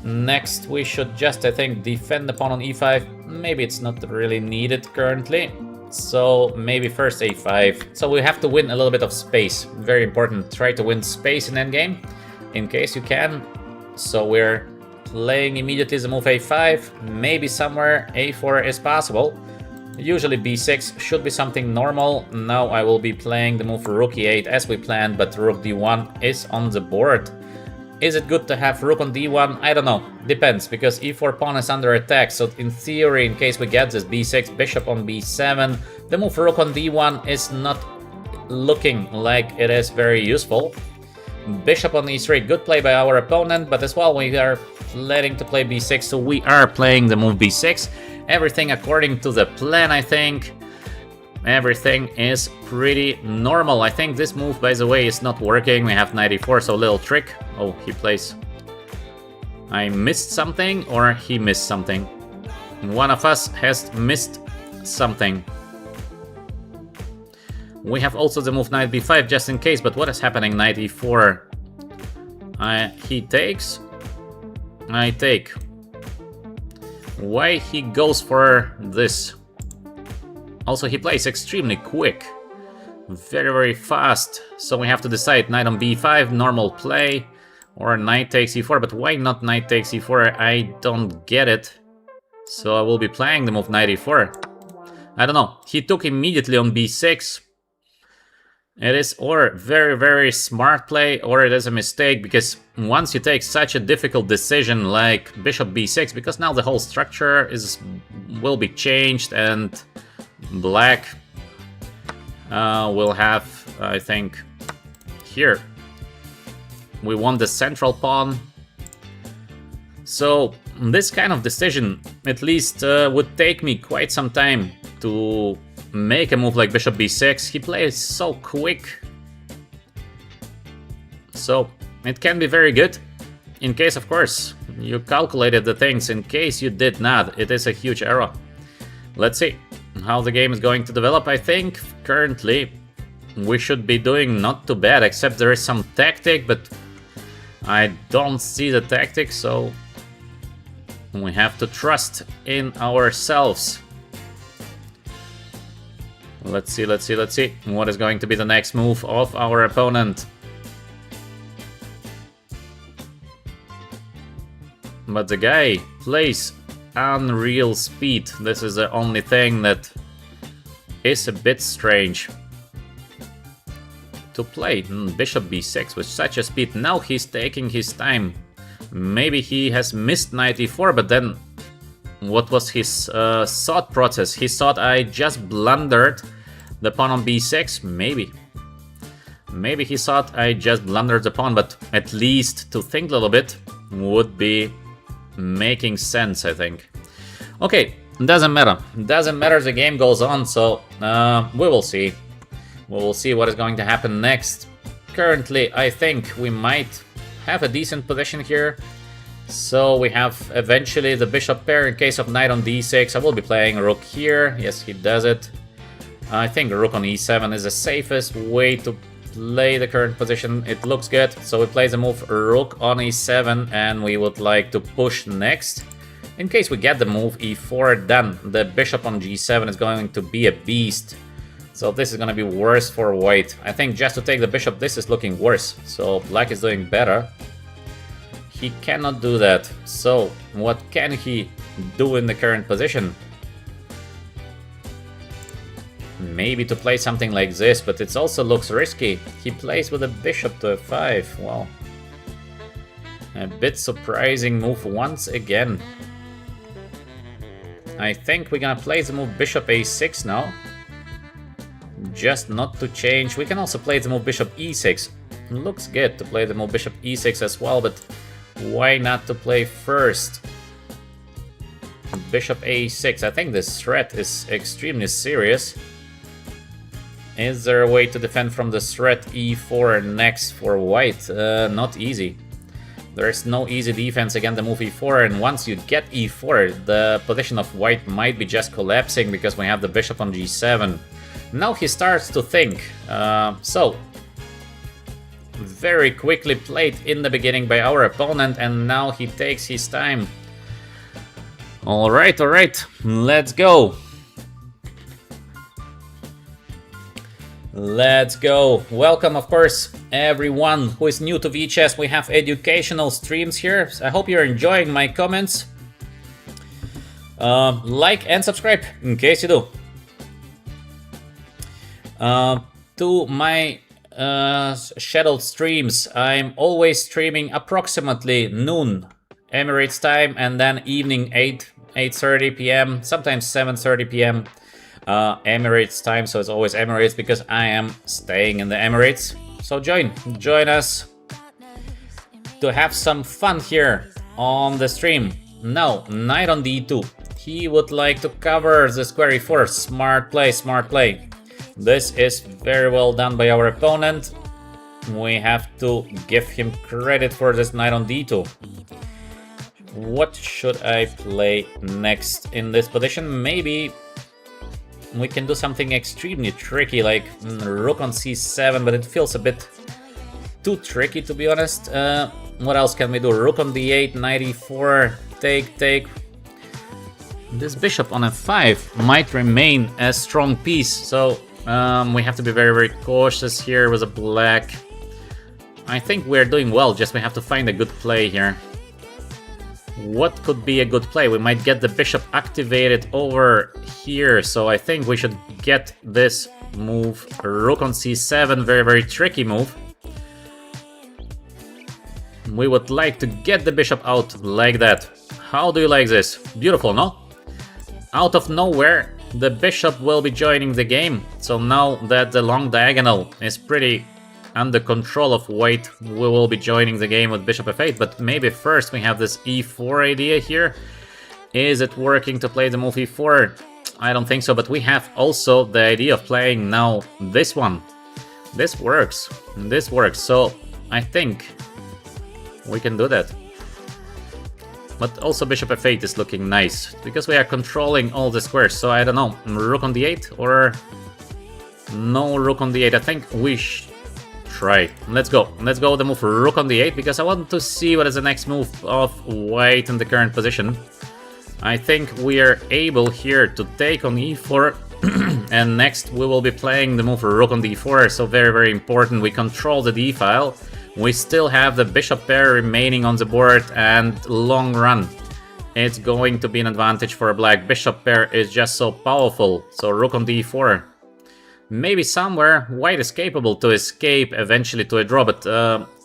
Next, we should just, I think, defend the pawn on e5. Maybe it's not really needed currently. So maybe first a5. So we have to win a little bit of space. Very important. Try to win space in endgame, in case you can. So we're playing immediately the move a5. Maybe somewhere a4 is possible. Usually b6 should be something normal. Now I will be playing the move rook e8 as we planned, but rook d1 is on the board. Is it good to have rook on d1? I don't know. Depends, because e4 pawn is under attack, so in theory, in case we get this b6, bishop on b7, the move rook on d1 is not looking like it is very useful. Bishop on e3, good play by our opponent, but as well we are letting to play b6, so we are playing the move b6. Everything according to the plan, I think. Everything is pretty normal. I think this move, by the way, is not working. We have knight e4, so little trick. Oh, he plays. I missed something, or he missed something. One of us has missed something. We have also the move knight b5 just in case, but what is happening? Knight e4. He takes. I take. Why he goes for this? Also, he plays extremely quick. Very fast. So we have to decide knight on b5, normal play, or knight takes e4. But why not knight takes e4? I don't get it. So I will be playing the move knight e4. I don't know. He took immediately on b6. It is or very smart play, or it is a mistake, because once you take such a difficult decision like bishop b6, because now the whole structure will be changed, and black will have, I think, here we want the central pawn. So this kind of decision at least would take me quite some time to make a move like bishop b6. He plays so quick, so it can be very good in case, of course, you calculated the things. In case you did not, it is a huge error. Let's see how the game is going to develop. I think currently we should be doing not too bad, except there is some tactic, but I don't see the tactic, so we have to trust in ourselves. Let's see, let's see, let's see. What is going to be the next move of our opponent? But the guy plays unreal speed. This is the only thing that is a bit strange. To play bishop b6 with such a speed. Now he's taking his time. Maybe he has missed knight e4, but then what was his thought process? He thought I just blundered the pawn on b6? Maybe. Maybe he thought I just blundered the pawn, but at least to think a little bit would be making sense, I think. Okay, doesn't matter. Doesn't matter, the game goes on, so we will see. We will see what is going to happen next. Currently, I think we might have a decent position here. So we have eventually the bishop pair in case of knight on d6. I will be playing rook here. Yes, he does it. I think rook on e7 is the safest way to play the current position. It looks good. So we play the move rook on e7 and we would like to push next. In case we get the move e4 done, the bishop on g7 is going to be a beast. So this is going to be worse for white. I think just to take the bishop, this is looking worse. So black is doing better. He cannot do that. So what can he do in the current position? Maybe to play something like this, but it also looks risky. He plays with a bishop to f5. Wow. A bit surprising move once again. I think we're gonna play the move bishop a6 now. Just not to change. We can also play the move bishop e6. Looks good to play the move bishop e6 as well, but why not to play first bishop a6? I think this threat is extremely serious. Is there a way to defend from the threat e4 next for white? Not easy. There is no easy defense against the move e4, and once you get e4, the position of white might be just collapsing because we have the bishop on g7. Now he starts to think. So, very quickly played in the beginning by our opponent, and now he takes his time. Alright, let's go. Let's go. Welcome, of course, everyone who is new to VChess. We have educational streams here. I hope you're enjoying my comments. Like and subscribe in case you do. To my scheduled streams, I'm always streaming approximately noon Emirates time, and then evening 8:30 p.m., sometimes 7:30 p.m. Emirates time, so it's always Emirates because I am staying in the Emirates. So join us to have some fun here on the stream. Now, knight on d2. He would like to cover the square e4. Smart play, smart play. This is very well done by our opponent. We have to give him credit for this knight on d2. What should I play next in this position? Maybe we can do something extremely tricky like rook on c7, but it feels a bit too tricky, to be honest. What else can we do? Rook on d8, knight e4, take. This bishop on f5 might remain a strong piece, so we have to be very, very cautious here with a black. I think we're doing well, just we have to find a good play here. What could be a good play? We might get the bishop activated over here, so I think we should get this move. Rook on c7, very, very tricky move. We would like to get the bishop out like that. How do you like this? Beautiful, no? Out of nowhere, the bishop will be joining the game. So now that the long diagonal is pretty under control of white, we will be joining the game with bishop f8. But maybe first we have this e4 idea here. Is it working to play the move e4? I don't think so, but we have also the idea of playing now this one. This works. So I think we can do that. But also bishop f8 is looking nice, because we are controlling all the squares. So I don't know, rook on d8 or no rook on d8. I think we try. Let's go the move rook on d8, because I want to see what is the next move of white in the current position. I think we are able here to take on e4 and next we will be playing the move rook on d4, so very important. We control the d-file. We still have the bishop pair remaining on the board, and long run, it's going to be an advantage for a black. Bishop pair is just so powerful, so rook on d4. Maybe somewhere white is capable to escape eventually to a draw, but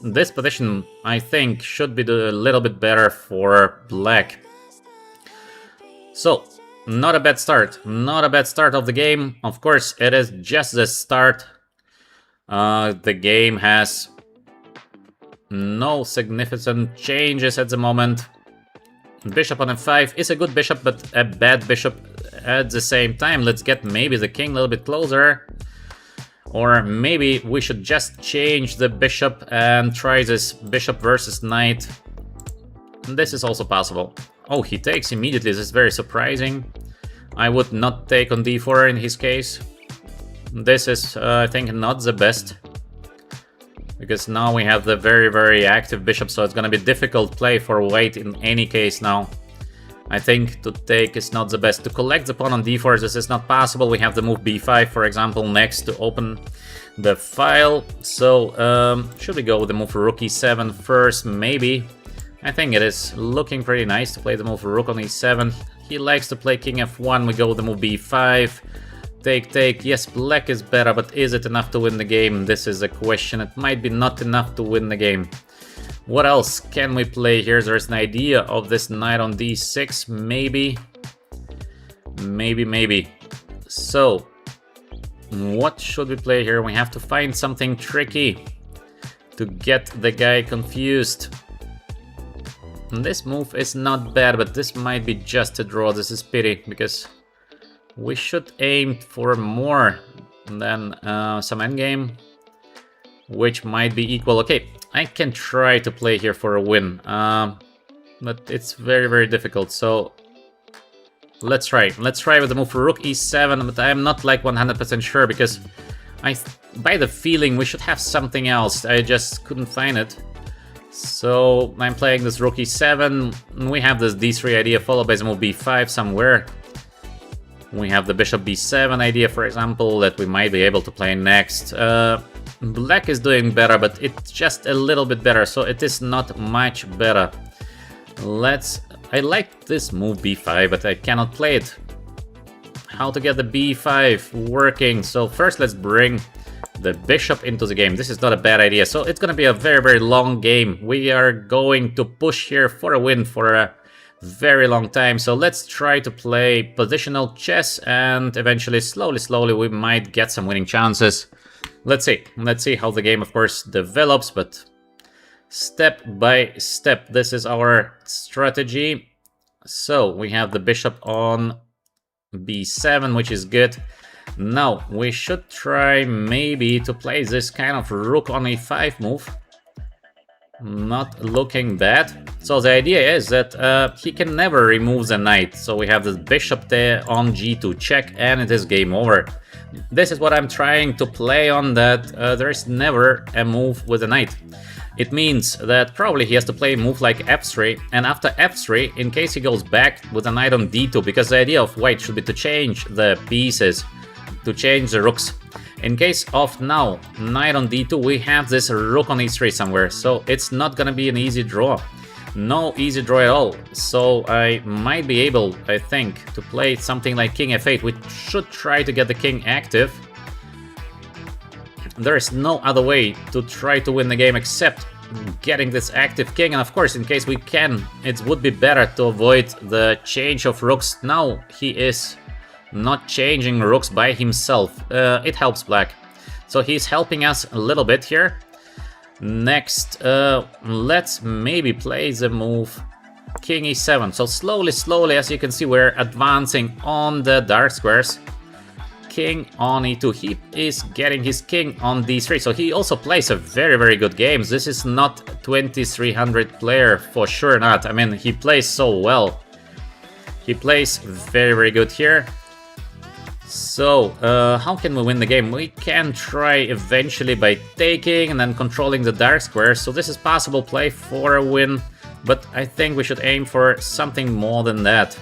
this position, I think, should be a little bit better for black. So, not a bad start. Not a bad start of the game. Of course, it is just the start. The game has no significant changes at the moment. Bishop on f5 is a good bishop, but a bad bishop at the same time. Let's get maybe the king a little bit closer. Or maybe we should just change the bishop and try this bishop versus knight. This is also possible. Oh, he takes immediately. This is very surprising. I would not take on d4 in his case. This is, I think, not the best. Because now we have the very active bishop, so it's gonna be difficult play for white in any case now. I think to take is not the best. To collect the pawn on d4, this is not possible. We have the move b5, for example, next to open the file. So, should we go with the move rook e7 first? Maybe. I think it is looking pretty nice to play the move rook on e7. He likes to play king f1. We go with the move b5. Take. Yes, black is better, but is it enough to win the game? This is a question. It might be not enough to win the game. What else can we play here? There's an idea of this knight on d6, maybe. Maybe. So, what should we play here? We have to find something tricky to get the guy confused. And this move is not bad, but this might be just a draw. This is pity, because we should aim for more than some endgame, which might be equal. Okay, I can try to play here for a win, but it's very difficult. So let's try. Let's try with the move for rook e7, but I'm not like 100% sure, because by the feeling we should have something else. I just couldn't find it. So I'm playing this rook e7. We have this d3 idea followed by the move b5 somewhere. We have the bishop b7 idea, for example, that we might be able to play next. Black is doing better, but it's just a little bit better, so it is not much better. I like this move b5, but I cannot play it. How to get the b5 working? So first let's bring the bishop into the game. This is not a bad idea, so it's gonna be a very long game. We are going to push here for a win for a very long time, so let's try to play positional chess, and eventually, slowly, we might get some winning chances. Let's see how the game, of course, develops, but step by step, this is our strategy. So we have the bishop on b7, which is good. Now we should try maybe to play this kind of rook on e5 move. Not looking bad. So the idea is that he can never remove the knight. So we have this bishop there on g2 check, and it is game over. This is what I'm trying to play on, that there is never a move with a knight. It means that probably he has to play a move like f3, and after f3, in case he goes back with a knight on d2, because the idea of white should be to change the pieces, to change the rooks. In case of now, knight on d2, we have this rook on e3 somewhere, so it's not gonna be an easy draw. No easy draw at all. So I might be able, I think, to play something like king f8. We should try to get the king active. There is no other way to try to win the game except getting this active king, and of course, in case we can, it would be better to avoid the change of rooks. Now he is not changing rooks by himself. It helps black. So he's helping us a little bit here. Next, let's maybe play the move king e7. So slowly, as you can see, we're advancing on the dark squares. King on e2. He is getting his king on d3. So he also plays a very good game. This is not 2300 player, for sure not. I mean, he plays so well. He plays very good here. So, how can we win the game? We can try eventually by taking and then controlling the dark squares. So this is possible play for a win, but I think we should aim for something more than that.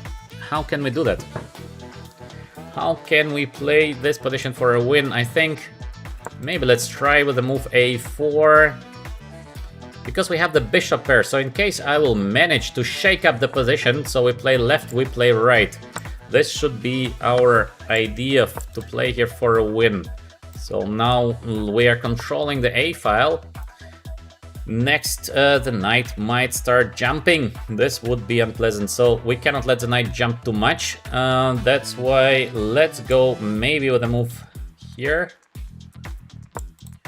How can we do that? how can we play this position for a win? I think maybe let's try with the move a4. Because we have the bishop pair, so in case I will manage to shake up the position, so we play left, we play right. This should be our idea to play here for a win. So now we are controlling the A file. Next, the knight might start jumping. This would be unpleasant, so we cannot let the knight jump too much. That's why let's go maybe with a move here.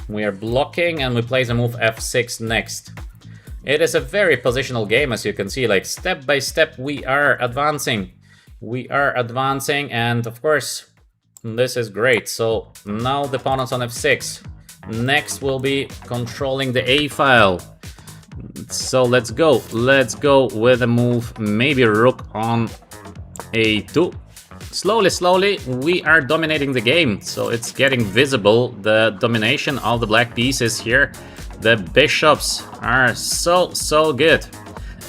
We are blocking and we play the move f6 next. It is a very positional game, as you can see, like step by step we are advancing. We are advancing, and of course this is great. So now the pawn is on f6. Next we'll be controlling the A file. So let's go with a move, maybe rook on a2. Slowly, we are dominating the game, so it's getting visible, the domination of the black pieces here. The bishops are so good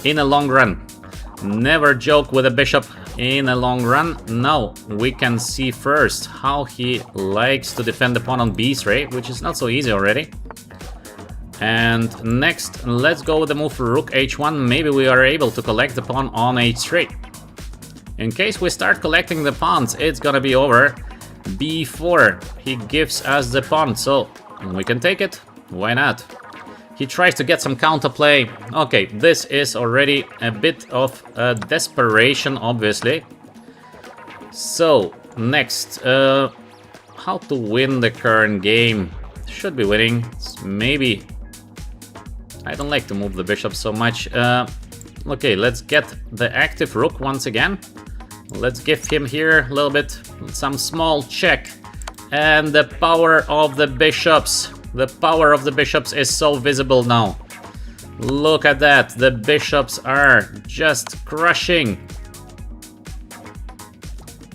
in a long run. Never joke with a bishop in a long run. Now we can see first how he likes to defend the pawn on b3, which is not so easy already. And next, let's go with the move rook h1. Maybe we are able to collect the pawn on h3. In case we start collecting the pawns, it's gonna be over. b4, he gives us the pawn, so we can take it. Why not? He tries to get some counterplay. Okay, this is already a bit of desperation, obviously. So, next, how to win the current game? Should be winning, maybe. I don't like to move the bishop so much. Okay, let's get the active rook once again. Let's give him here a little bit, some small check. And the power of the bishops. The power of the bishops is so visible now. Look at that, the bishops are just crushing.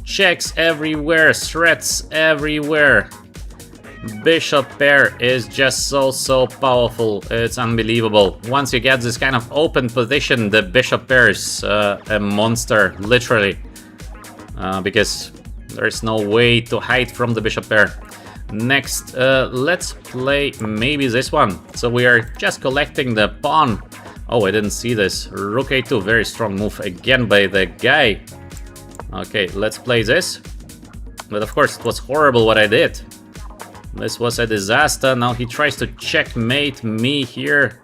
Checks everywhere, threats everywhere. Bishop pair is just so powerful, it's unbelievable. Once you get this kind of open position, the bishop pair is a monster, literally. Because there's no way to hide from the bishop pair. Next, let's play maybe this one. So we are just collecting the pawn. Oh, I didn't see this. Rook a2, very strong move again by the guy. Okay, let's play this. But of course, it was horrible what I did. This was a disaster. Now he tries to checkmate me here.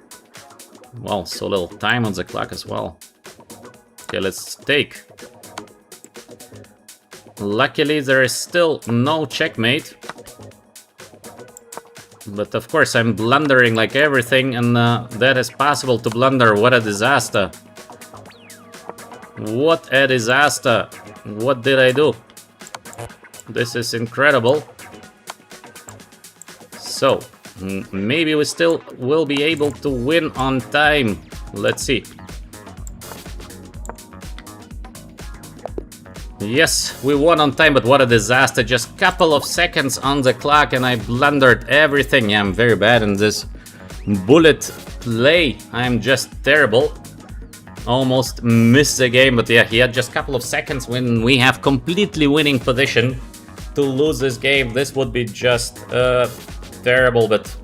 Well, so little time on the clock as well. Okay, let's take. Luckily, there is still no checkmate. But of course, I'm blundering like everything, and that is possible to blunder. What a disaster. What a disaster. What did I do? This is incredible. So, maybe we still will be able to win on time. Let's see. Yes, we won on time, but what a disaster. Just couple of seconds on the clock and I blundered everything. Yeah, I'm very bad in this bullet play. I'm just terrible. Almost missed the game, but yeah, he had just a couple of seconds when we have completely winning position to lose this game. This would be just terrible, but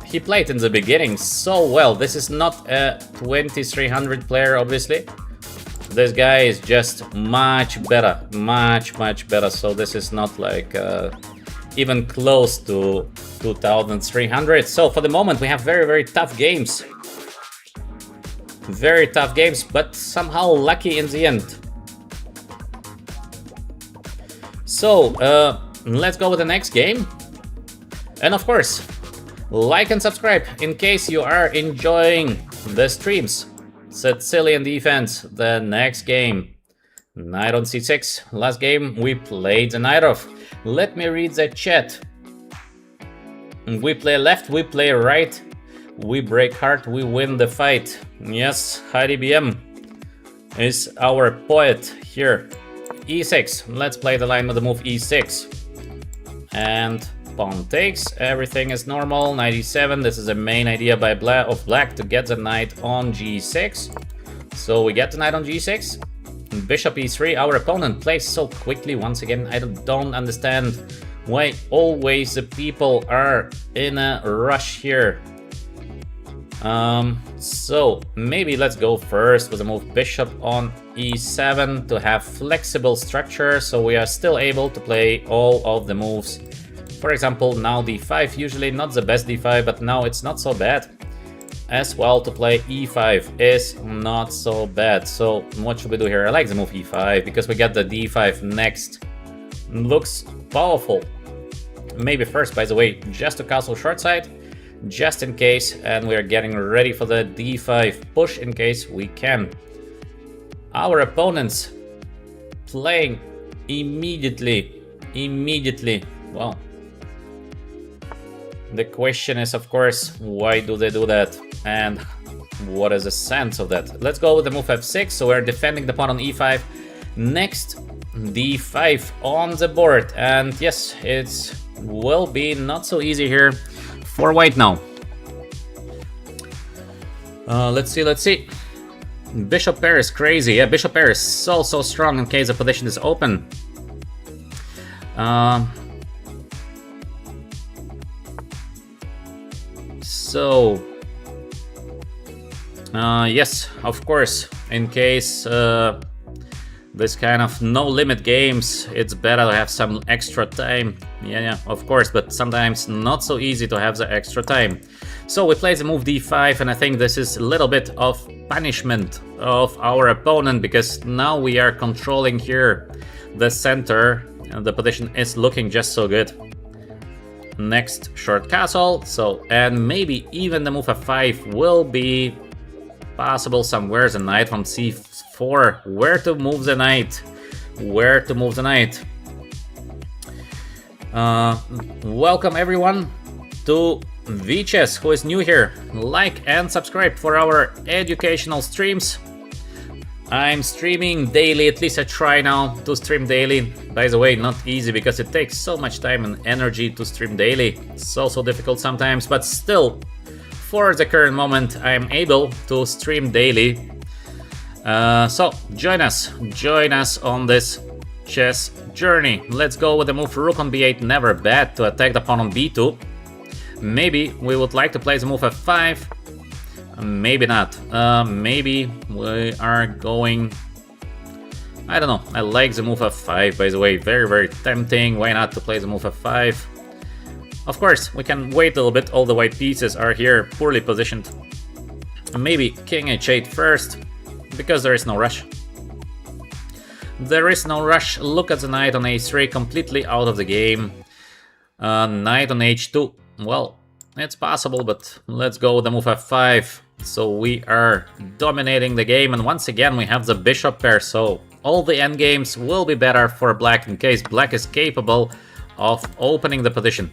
he played in the beginning so well. This is not a 2300 player, obviously. This guy is just much better, much better. So this is not like even close to 2300. So for the moment we have very tough games. Very tough games, but somehow lucky in the end. So let's go with the next game. And of course, like and subscribe in case you are enjoying the streams. Sicilian defense, the next game. Knight on c6. Last game we played the knight off. Let me read the chat. We play left, we play right. We break hard, we win the fight. Yes, Heidi BM is our poet here. e6. Let's play the line with the move e6. And pawn takes, everything is normal. Knight e7, this is the main idea by black to get the knight on g6. So we get the knight on g6. Bishop e3. Our opponent plays so quickly once again. I don't understand why always the people are in a rush here. So maybe let's go first with a move bishop on e7 to have flexible structure, so we are still able to play all of the moves. For example, now d5, usually not the best d5, but now it's not so bad. As well, to play e5 is not so bad. So what should we do here? I like the move e5 because we get the d5 next. Looks powerful. Maybe first, by the way, just to castle short side, just in case, and we're getting ready for the d5 push in case we can. Our opponents playing immediately. Well, the question is, of course, why do they do that? And what is the sense of that? Let's go with the move f6, so we're defending the pawn on e5. Next, d5 on the board, and yes, it will be not so easy here for white now. Let's see. Bishop pair is crazy. Yeah, bishop pair is so strong in case the position is open. Yes, of course, in case this kind of no-limit games, it's better to have some extra time. Yeah, of course, but sometimes not so easy to have the extra time. So we play the move d5, and I think this is a little bit of punishment of our opponent, because now we are controlling here the center, and the position is looking just so good. Next, short castle, and maybe even the move f5 will be possible somewhere. The knight from c4. Where to move the knight? Welcome everyone to VChess who is new here. Like and subscribe for our educational streams. I'm streaming daily, at least I try now to stream daily. By the way, not easy because it takes so much time and energy to stream daily. It's also difficult sometimes, but still, for the current moment, I am able to stream daily. So join us on this chess journey. Let's go with the move rook on b8, never bad to attack the pawn on b2. Maybe we would like to play the move f5. Maybe not. Maybe we are going... I don't know. I like the move f5, by the way. Very tempting. Why not to play the move f5? Of course, we can wait a little bit. All the white pieces are here poorly positioned. Maybe king h8 first, because there is no rush. Look at the knight on a3, completely out of the game. Knight on h2. Well, it's possible, but let's go with the move f5. So we are dominating the game, and once again we have the bishop pair, so all the endgames will be better for black in case black is capable of opening the position.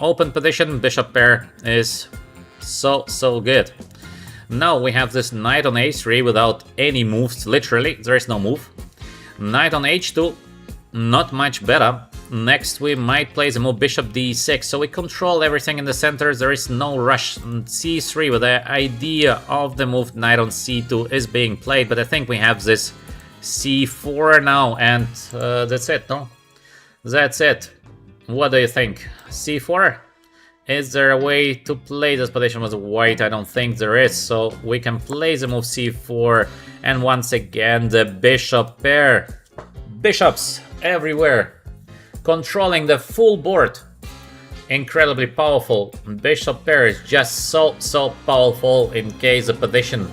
Open position, bishop pair is so good. Now we have this knight on a3 without any moves, literally, there is no move. Knight on h2, not much better. Next we might play the move bishop d6, so we control everything in the center, there is no rush. c3 with the idea of the move knight on c2 is being played, but I think we have this c4 now, and that's it, no? That's it. What do you think? c4? Is there a way to play this position with white? I don't think there is, so we can play the move c4, and once again the bishop pair. Bishops everywhere. Controlling the full board. Incredibly powerful. Bishop pair is just so powerful in case the position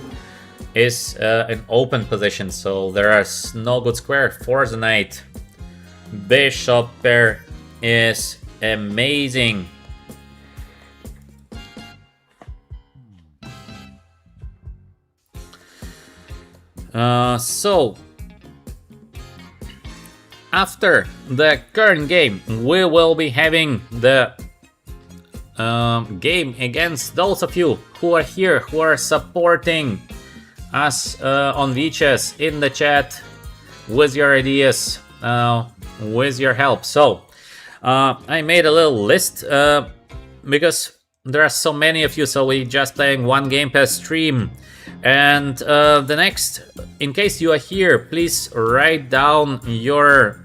is an open position, so there is no good square for the knight. Bishop pair is amazing. So after the current game, we will be having the game against those of you who are here, who are supporting us on VChess in the chat with your ideas, with your help. So I made a little list because there are so many of you, so we just playing one game per stream. And the next, in case you are here, please write down your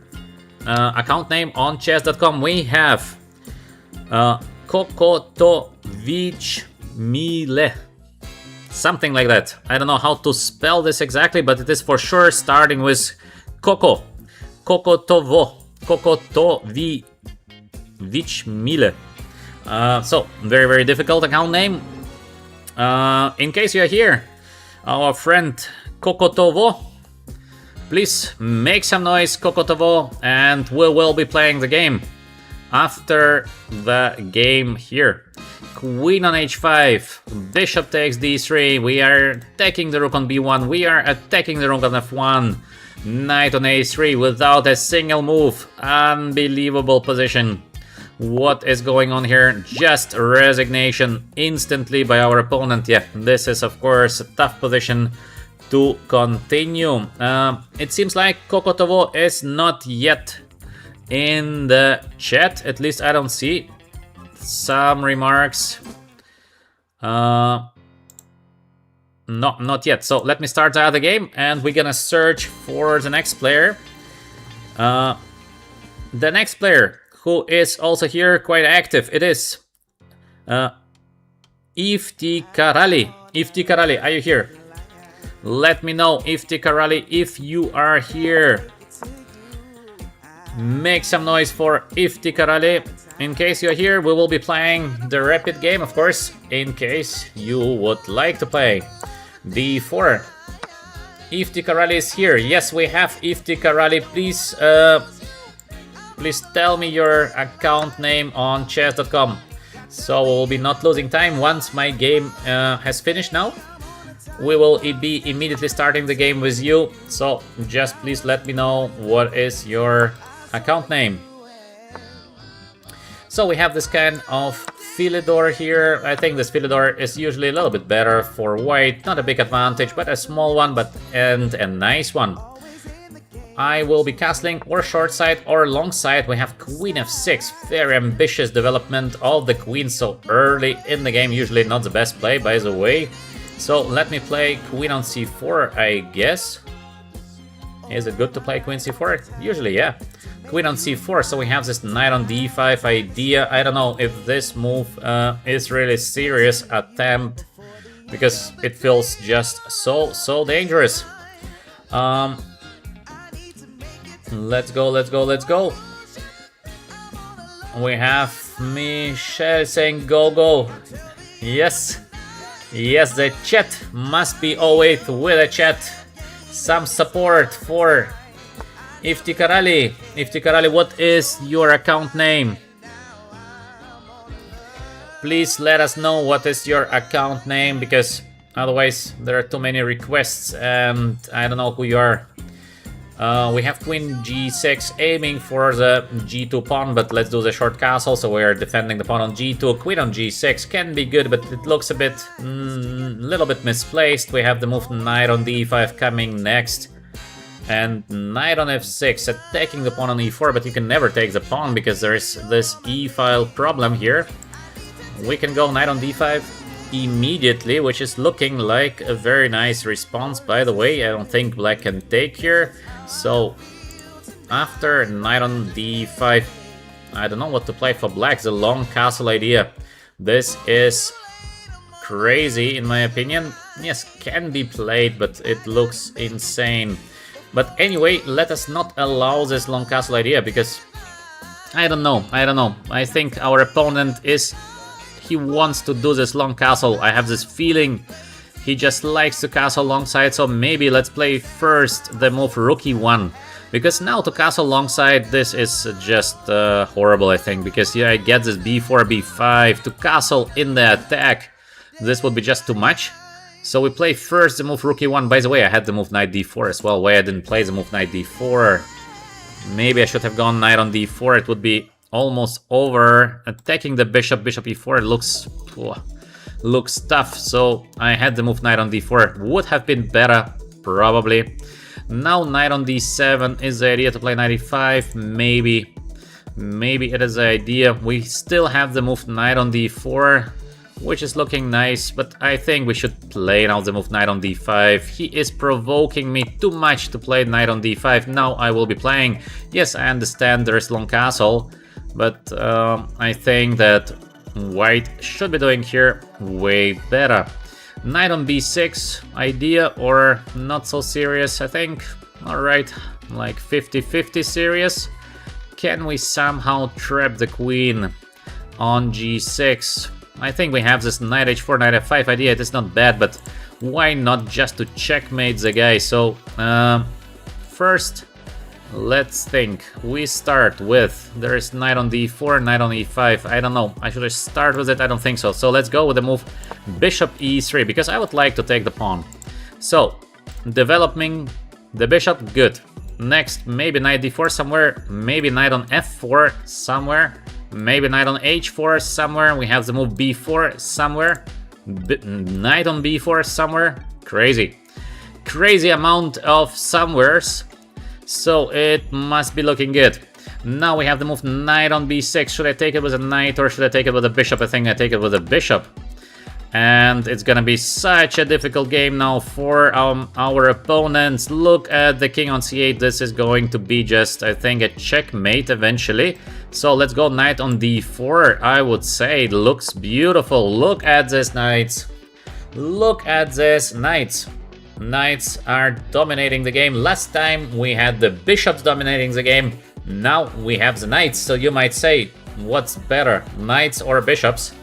account name on chess.com. We have Kokotovichmile, something like that. I don't know how to spell this exactly, but it is for sure starting with Kokotovichmile. So very, very difficult account name. In case you are here, our friend Kokotovo, please make some noise, Kokotovo, and we will be playing the game. After the game here, queen on h5, bishop takes d3, we are taking the rook on b1, we are attacking the rook on f1, knight on a3 without a single move, unbelievable position. What is going on here? Just resignation instantly by our opponent. Yeah, this is of course a tough position to continue. It seems like Kokotovo is not yet in the chat, at least I don't see some remarks. No, not yet. So let me start the other game and we're gonna search for the next player. The next player who is also here quite active, it is Iftikarali. Iftikarali, are you here? Let me know, Iftikarali, if you are here. Make some noise for Iftikarali. In case you're here, we will be playing the rapid game, of course, in case you would like to play. D4. Iftikarali is here. Yes, we have Iftikarali. Please, please tell me your account name on chess.com. So we'll be not losing time once my game has finished now. We will be immediately starting the game with you. So just please let me know what is your account name. So we have this kind of Philidor here. I think this Philidor is usually a little bit better for white. Not a big advantage, but a small one, and a nice one. I will be castling or short side or long side. We have queen f6. Very ambitious development of the queen so early in the game. Usually not the best play, by the way. So let me play queen on c4, I guess. Is it good to play queen c4? Usually, yeah. Queen on c4, so we have this knight on d5 idea. I don't know if this move is really serious attempt, because it feels just so dangerous. Let's go, let's go, let's go. We have Michelle saying go, go. Yes, yes, the chat must be always with the chat. Some support for Iftikarali. Iftikarali, what is your account name? Please let us know what is your account name, because otherwise there are too many requests and I don't know who you are. We have queen g6 aiming for the g2 pawn, but let's do the short castle, so we are defending the pawn on g2. Queen on g6 can be good, but it looks a bit, little bit misplaced. We have the move knight on d5 coming next, and knight on f6 attacking the pawn on e4, but you can never take the pawn because there is this e-file problem here. We can go knight on d5 immediately, which is looking like a very nice response, by the way. I don't think black can take here. So after knight on d5, I don't know what to play for black. The long castle idea, this is crazy in my opinion. Yes, can be played, but it looks insane. But anyway, let us not allow this long castle idea, because I don't know. I think our opponent he wants to do this long castle. I have this feeling he just likes to castle longside, so maybe let's play first the move rook e1, because now to castle longside, this is just horrible, I think, because yeah, I get this b4, b5 to castle in the attack. This would be just too much. So we play first the move rook e1. By the way, I had the move knight d4 as well. Why I didn't play the move knight d4? Maybe I should have gone knight on d4. It would be almost over. Attacking the bishop, bishop e4 looks tough, so I had the move knight on d4. Would have been better, probably. Now knight on d7 is the idea to play knight e5, maybe it is the idea. We still have the move knight on d4. which is looking nice, but I think we should play now the move knight on d5. He is provoking me too much to play knight on d5. Now I will be playing. Yes, I understand there is long castle, but I think that white should be doing here way better. Knight on b6, idea or not so serious, I think. Alright, like 50-50 serious. Can we somehow trap the queen on g6? I think we have this knight h4, knight f5 idea. It is not bad, but why not just to checkmate the guy? So, first, let's think. We start with, there is knight on d4, knight on e5. I don't know. I should start with it? I don't think so. So let's go with the move bishop e3, because I would like to take the pawn. So, developing the bishop, good. Next, maybe knight d4 somewhere, maybe knight on f4 somewhere, maybe knight on h4 somewhere. We have the move b4 somewhere, knight on b4 somewhere. Crazy amount of somewheres. So it must be looking good. Now we have the move knight on b6. Should I take it with a knight or should I take it with a bishop? I think I take it with a bishop. And it's gonna be such a difficult game now for our opponents. Look at the king on c8. This is going to be just, I think, a checkmate eventually. So let's go knight on d4. I would say it looks beautiful. Look at this knights. Look at this knights. Knights are dominating the game. Last time we had the bishops dominating the game. Now we have the knights. So you might say, what's better, knights or bishops?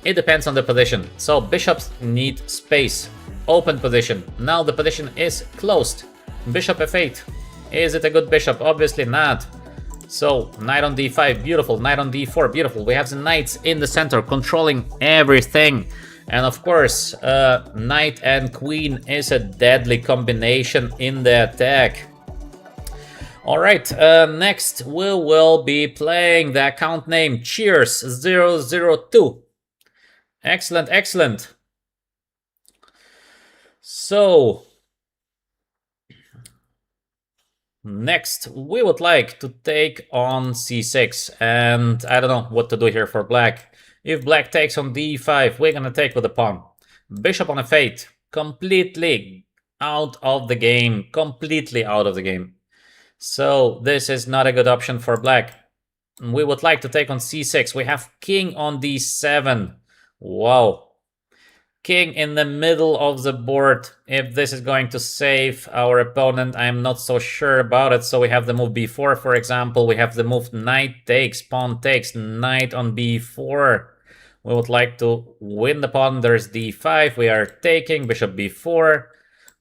It depends on the position. So bishops need space, open position. Now the position is closed. Bishop f8. Is it a good bishop? Obviously not. So knight on d5, beautiful. Knight on d4, beautiful. We have the knights in the center controlling everything. And of course, knight and queen is a deadly combination in the attack. Alright, next we will be playing the account name Cheers002. Excellent, excellent. So, next we would like to take on c6, and I don't know what to do here for black. If black takes on d5, we're gonna take with the pawn. Bishop on f8, completely out of the game, So this is not a good option for black. We would like to take on c6. We have king on d7. Wow. King in the middle of the board. If this is going to save our opponent, I'm not so sure about it. So we have the move b4, for example. We have the move knight takes, pawn takes, knight on b4. We would like to win the pawn. There's d5. We are taking, bishop b4.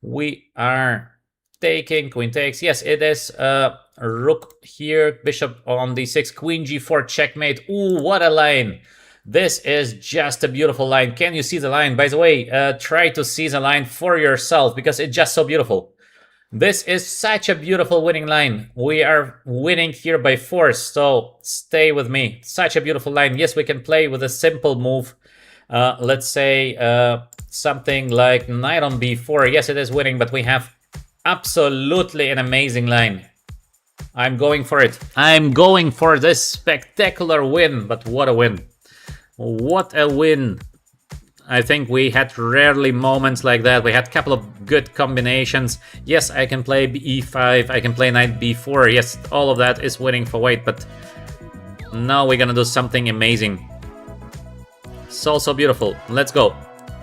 We are taking, queen takes. Yes, it is rook here, bishop on d6, queen g4, checkmate. Ooh, what a line. This is just a beautiful line. Can you see the line? By the way, try to see the line for yourself because it's just so beautiful. This is such a beautiful winning line. We are winning here by force, so stay with me. Such a beautiful line. Yes, we can play with a simple move. Let's say something like knight on b4. Yes, it is winning, but we have absolutely an amazing line. I'm going for it. I'm going for this spectacular win, but what a win. What a win. I think we had rarely moments like that. We had a couple of good combinations. Yes, I can play e5, I can play knight b4. Yes, all of that is winning for white, but now we're gonna do something amazing. So beautiful. Let's go.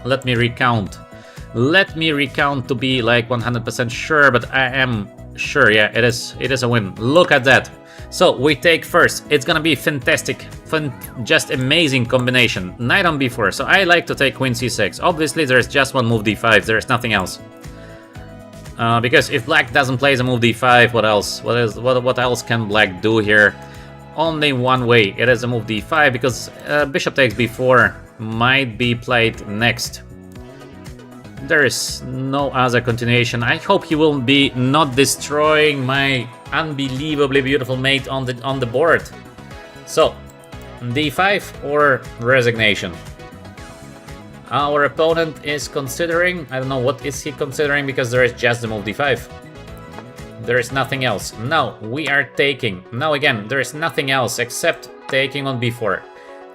Let me recount. Let me recount to be like 100% sure, but I am sure. Yeah, it is a win. Look at that. So we take first. It's gonna be fantastic, just amazing combination. Knight on b4. So I like to take queen c6. Obviously, there is just one move d5. There is nothing else. Because if black doesn't play the move d5, what else? What else can black do here? Only one way. It is a move d5 because bishop takes b4 might be played next. There is no other continuation. I hope he will be not destroying my unbelievably beautiful mate on the board. So, d5 or resignation. Our opponent is considering, I don't know what is he considering because there is just the move d5. There is nothing else. Now we are taking. Now again, there is nothing else except taking on b4.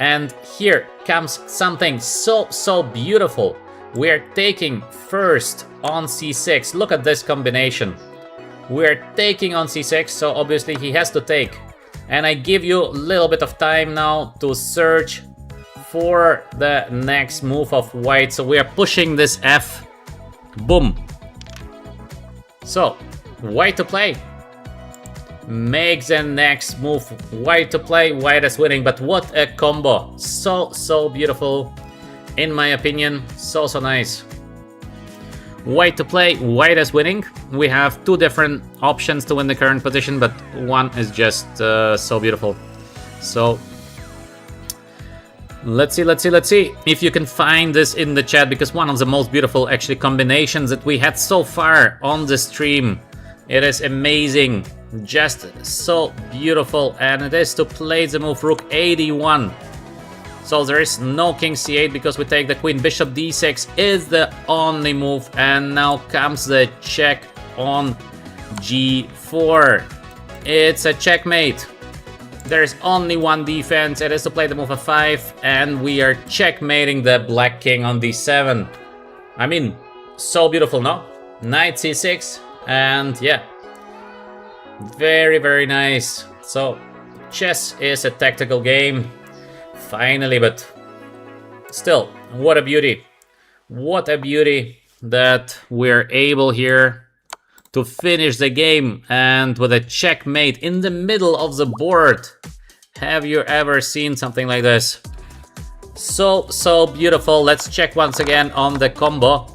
And here comes something so beautiful. We're taking first on c6. Look at this combination. We're taking on c6, so obviously he has to take. And I give you a little bit of time now to search for the next move of white. So we are pushing this f. Boom. So white to play. Makes the next move. White to play, white is winning. But what a combo. So beautiful. In my opinion, so nice. White to play, white is winning. We have two different options to win the current position, but one is just so beautiful. So let's see if you can find this in the chat, because one of the most beautiful actually combinations that we had so far on the stream. It is amazing, just so beautiful, and it is to play the move rook a1. So there is no king c8 because we take the queen. Bishop d6 is the only move, and now comes the check on g4. It's a checkmate. There is only one defense. It is to play the move f5, and we are checkmating the black king on d7. I mean, so beautiful, no? Knight c6, and yeah, very nice. So chess is a tactical game. Finally, but still, what a beauty. What a beauty that we're able here to finish the game, and with a checkmate in the middle of the board. Have you ever seen something like this? So beautiful. Let's check once again on the combo,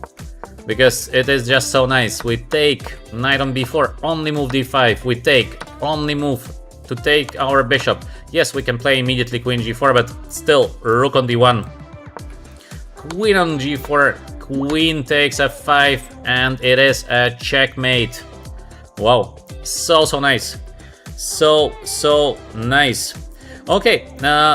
because it is just so nice. We take knight on b4, only move d5. We take, only move to take our bishop. Yes, we can play immediately queen g4, but still, rook on d1. Queen on g4, queen takes f5, and it is a checkmate. Wow, so nice. So nice. Okay,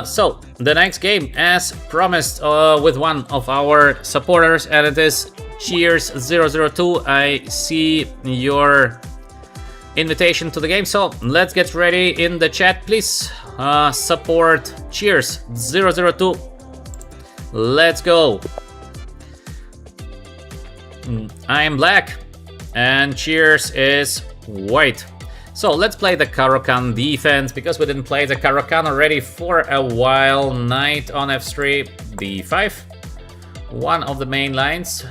so the next game, as promised, with one of our supporters, and it is Cheers002. I see your invitation to the game, so let's get ready in the chat, please. Support Cheers002. Let's go. I am black and Cheers is white. So let's play the Caro-Kann defense, because we didn't play the Caro-Kann already for a while. Knight on f3, d5. One of the main lines.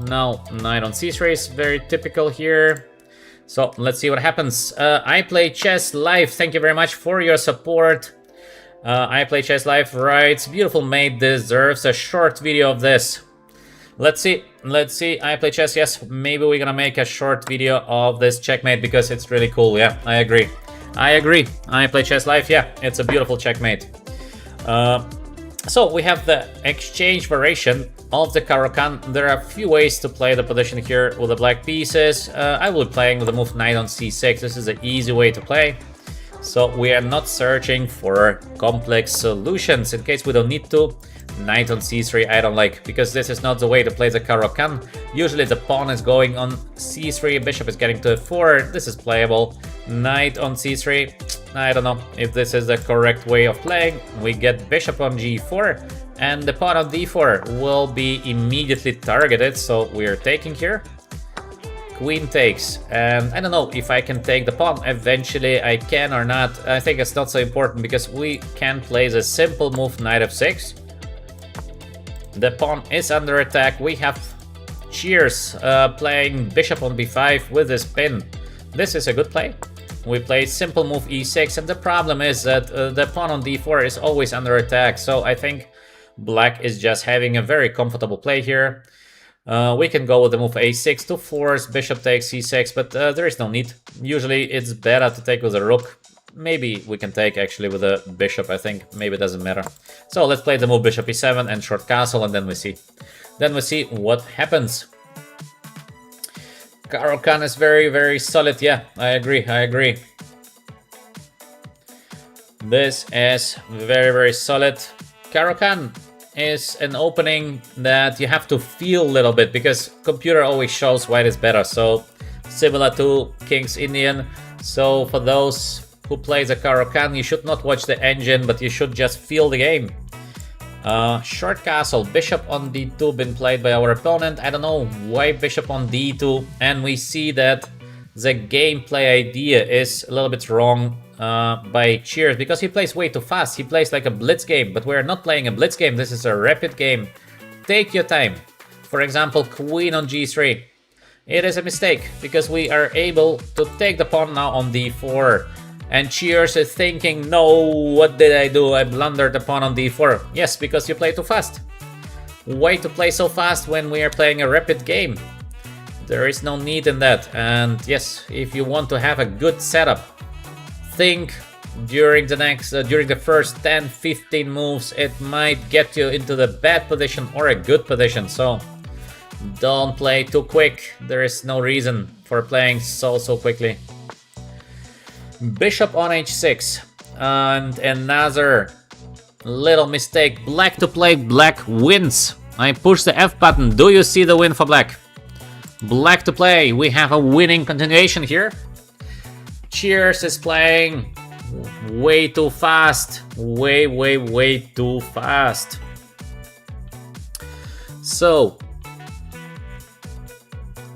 Now knight on c3 is very typical here. So let's see what happens. I play chess live. Thank you very much for your support. I play chess live writes, beautiful mate deserves a short video of this. Let's see. I play chess. Yes, maybe we're gonna make a short video of this checkmate, because it's really cool. Yeah, I agree. I play chess live. Yeah, it's a beautiful checkmate. So we have the exchange variation of the Caro-Kann. There are a few ways to play the position here with the black pieces. I will be playing with the move knight on c6. This is an easy way to play. So we are not searching for complex solutions in case we don't need to. Knight on c3 I don't like, because this is not the way to play the Caro-Kann. Usually the pawn is going on c3, bishop is getting to f4. This is playable. Knight on c3, I don't know if this is the correct way of playing. We get bishop on g4, and the pawn on d4 will be immediately targeted, so we are taking here. Queen takes, and I don't know if I can take the pawn. Eventually I can or not. I think it's not so important, because we can play the simple move knight f6. The pawn is under attack. We have Cheers playing bishop on b5 with this pin. This is a good play. We play simple move e6, and the problem is that the pawn on d4 is always under attack. So I think black is just having a very comfortable play here. We can go with the move a6 to force bishop takes c6, but there is no need. Usually it's better to take with a rook. Maybe we can take actually with a bishop, I think. Maybe it doesn't matter. So let's play the move bishop e7 and short castle, and then we see. Then we see what happens. Caro-Kann is very solid. Yeah, I agree. This is very solid. Caro-Kann is an opening that you have to feel a little bit, because computer always shows white is better. So similar to King's Indian. So for those who play the Caro-Kann, you should not watch the engine, but you should just feel the game. Short castle, bishop on d2 been played by our opponent. I don't know why bishop on d2, and we see that the gameplay idea is a little bit wrong by Cheers, because he plays way too fast. He plays like a blitz game, but we're not playing a blitz game. This is a rapid game. Take your time. For example, queen on g3. It is a mistake, because we are able to take the pawn now on d4. And Cheers is thinking, no, what did I do? I blundered the pawn on d4. Yes, because you play too fast. Why to play so fast when we are playing a rapid game? There is no need in that. And yes, if you want to have a good setup, think during the first 10-15 moves, it might get you into the bad position or a good position. So don't play too quick. There is no reason for playing so quickly. Bishop on h6, and another little mistake. Black to play, black wins. I push the F button. Do you see the win for black? Black to play. We have a winning continuation here. Cheers is playing way too fast. Way too fast. So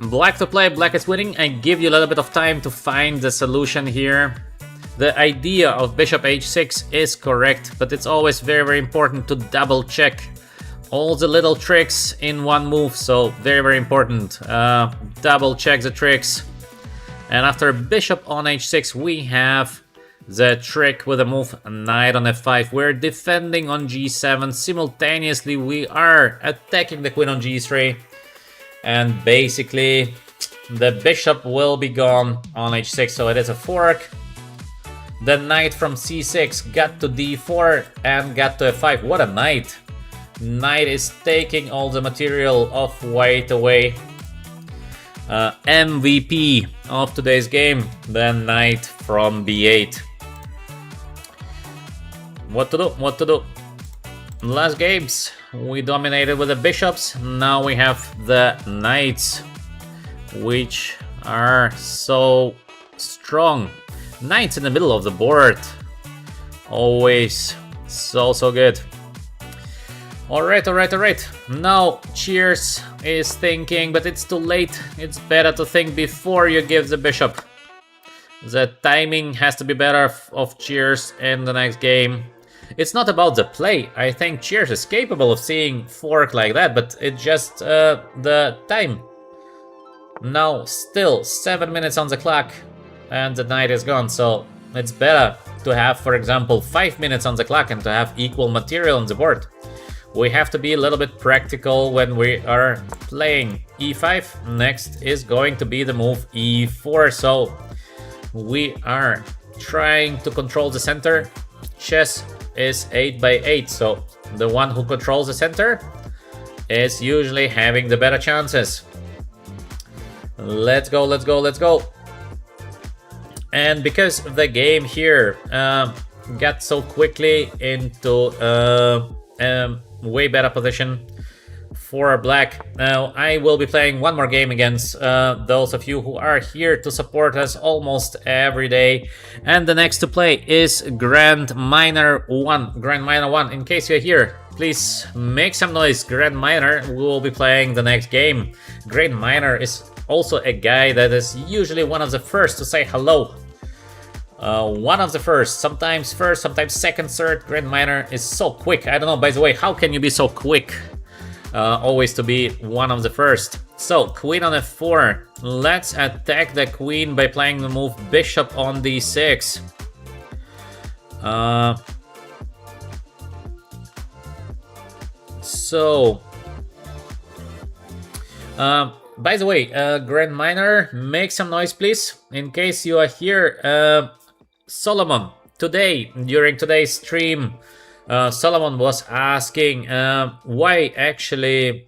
black to play, black is winning. I give you a little bit of time to find the solution here. The idea of bishop h6 is correct, but it's always very important to double check all the little tricks in one move. So very important. Double check the tricks. And after bishop on h6, we have the trick with the move knight on f5. We're defending on g7. Simultaneously, we are attacking the queen on g3. And basically, the bishop will be gone on h6, so it is a fork. The knight from c6 got to d4 and got to f5. What a knight! Knight is taking all the material of white away. MVP of today's game, the knight from b8. What to do? What to do? Last games, we dominated with the bishops. Now we have the knights, which are so strong. Knights in the middle of the board, always so good. Alright. Now Cheers is thinking, but it's too late. It's better to think before you give the bishop. The timing has to be better of Cheers in the next game. It's not about the play. I think Cheers is capable of seeing fork like that, but it's just the time. Now still 7 minutes on the clock and the knight is gone, so it's better to have, for example, 5 minutes on the clock and to have equal material on the board. We have to be a little bit practical when we are playing e5. Next is going to be the move e4, so we are trying to control the center. Chess is 8x8, so the one who controls the center is usually having the better chances. Let's go. And because the game here got so quickly into way better position for black, now I will be playing one more game against those of you who are here to support us almost every day. And the next to play is Grand Minor 1. In case you're here, please make some noise. Grand Minor, we will be playing the next game. Grand Minor is also a guy that is usually one of the first to say hello. One of the first, sometimes second, third. Grand Minor is so quick. I don't know, by the way, how can you be so quick? Always to be one of the first. So, queen on f4. Let's attack the queen by playing the move bishop on d6. By the way, Grand Minor, make some noise, please. In case you are here, Solomon, during today's stream, Solomon was asking why actually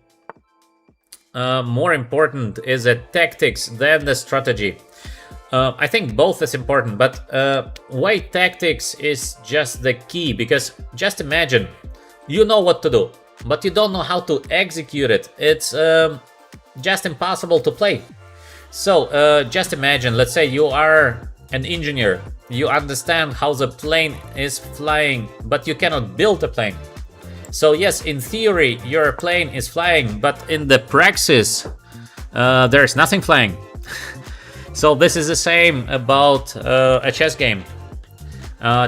more important is the tactics than the strategy. I think both is important, but why tactics is just the key, because just imagine, you know what to do, but you don't know how to execute it. It's just impossible to play. So just imagine, let's say you are an engineer. You understand how the plane is flying, but you cannot build a plane. So yes, in theory, your plane is flying, but in the praxis, there's nothing flying. So this is the same about a chess game.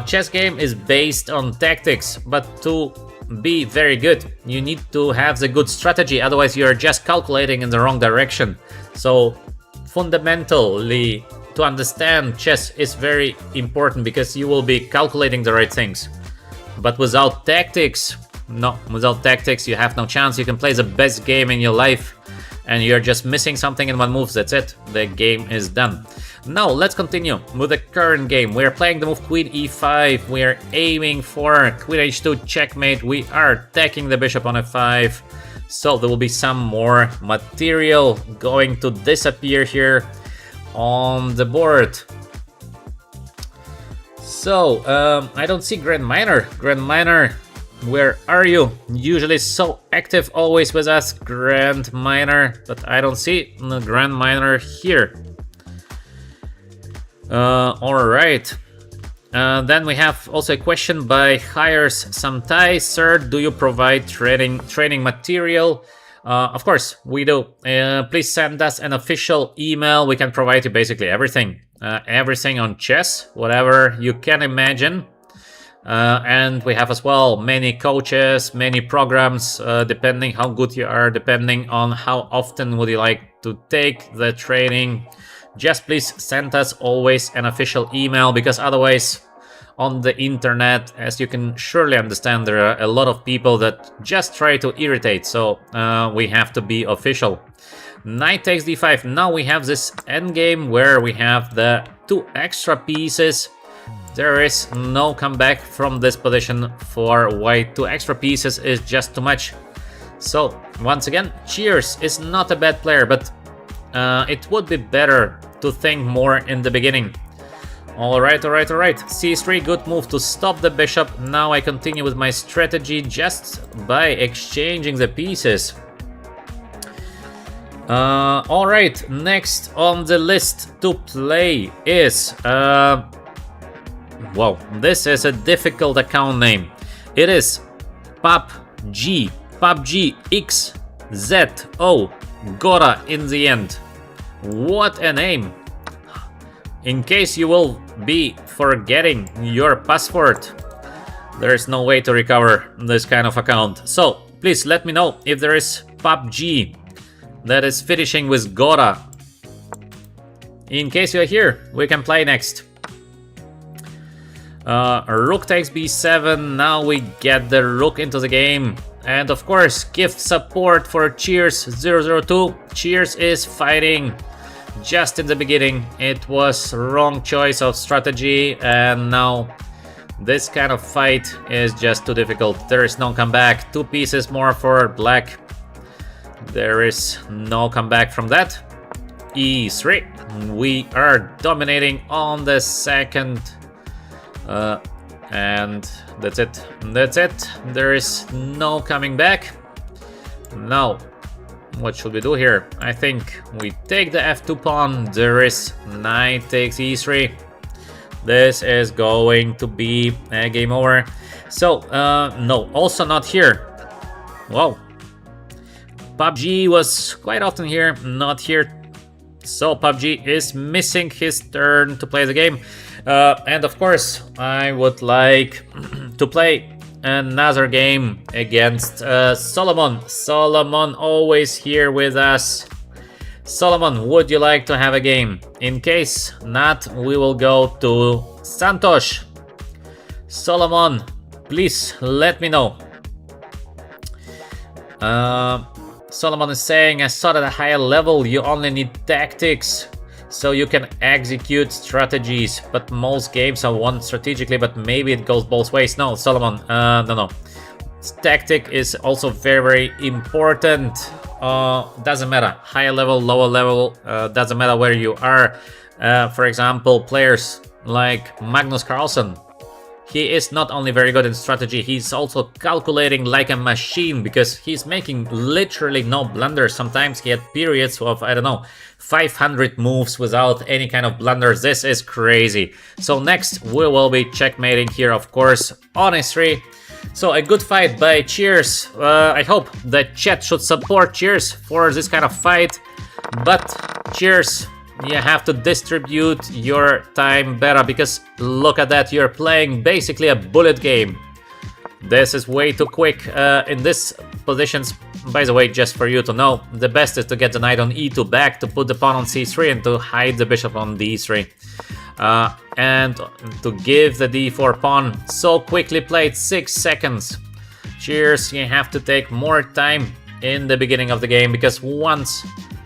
Chess game is based on tactics, but to be very good, you need to have the good strategy, otherwise you're just calculating in the wrong direction. So fundamentally, to understand chess is very important because you will be calculating the right things. But without tactics, no, without tactics you have no chance. You can play the best game in your life and you're just missing something in one move, that's it. The game is done. Now let's continue with the current game. We're playing the move Queen e5. We're aiming for Queen h2 checkmate. We are attacking the bishop on f5. So there will be some more material going to disappear here on the board. So I don't see Grand Minor. Grand Minor, where are you? Usually so active, always with us, Grand Minor, but I don't see the Grand Minor here. Alright. Then we have also a question by Hires Samtai. Sir, do you provide training material? Of course, we do. Please send us an official email. We can provide you basically everything. Everything on chess, whatever you can imagine. And we have as well many coaches, many programs, depending how good you are, depending on how often would you like to take the training. Just please send us always an official email, because otherwise on the internet, as you can surely understand, there are a lot of people that just try to irritate, so we have to be official. Knight takes d5. Now we have this endgame where we have the 2 extra pieces. There is no comeback from this position for white. 2 extra pieces is just too much. So once again, Cheers is not a bad player, but it would be better to think more in the beginning. Alright. c3, good move to stop the bishop. Now I continue with my strategy just by exchanging the pieces. Alright, next on the list to play is... wow, this is a difficult account name. It is PUBG, PUBG XZO, Gora in the end. What a name! In case you will be forgetting your password, there is no way to recover this kind of account. So please let me know if there is PUBG that is finishing with Gora. In case you're here, we can play next. Rook takes b7. Now we get the rook into the game. And of course, gift support for Cheers 002. Cheers is fighting. Just in the beginning, it was wrong choice of strategy, and now this kind of fight is just too difficult. There is no comeback. 2 pieces more for black. There is no comeback from that. e3. We are dominating on the second. And that's it. That's it. There is no coming back. Now, what should we do here? I think we take the f2 pawn. There is knight takes e3. This is going to be a game over. So, no, also not here. Wow. PUBG was quite often here, not here. So PUBG is missing his turn to play the game. And of course, I would like to play another game against Solomon. Solomon always here with us. Solomon, would you like to have a game? In case not, we will go to Santosh. Solomon, please let me know. Solomon is saying, I saw at a higher level you only need tactics, so you can execute strategies, but most games are won strategically, but maybe it goes both ways. No, Solomon, no. Tactic is also very, very important. Doesn't matter, higher level, lower level, doesn't matter where you are. For example, players like Magnus Carlsen, he is not only very good in strategy, he's also calculating like a machine, because he's making literally no blunders. Sometimes he had periods of, I don't know, 500 moves without any kind of blunders. This is crazy. So next we will be checkmating here, of course, on a3. So a good fight by Cheers. I hope the chat should support Cheers for this kind of fight. But Cheers, you have to distribute your time better, because look at that, you're playing basically a bullet game. This is way too quick. In this positions, by the way, just for you to know, the best is to get the knight on e2 back, to put the pawn on c3 and to hide the bishop on d3. And to give the d4 pawn so quickly played, 6 seconds. Cheers, you have to take more time in the beginning of the game, because once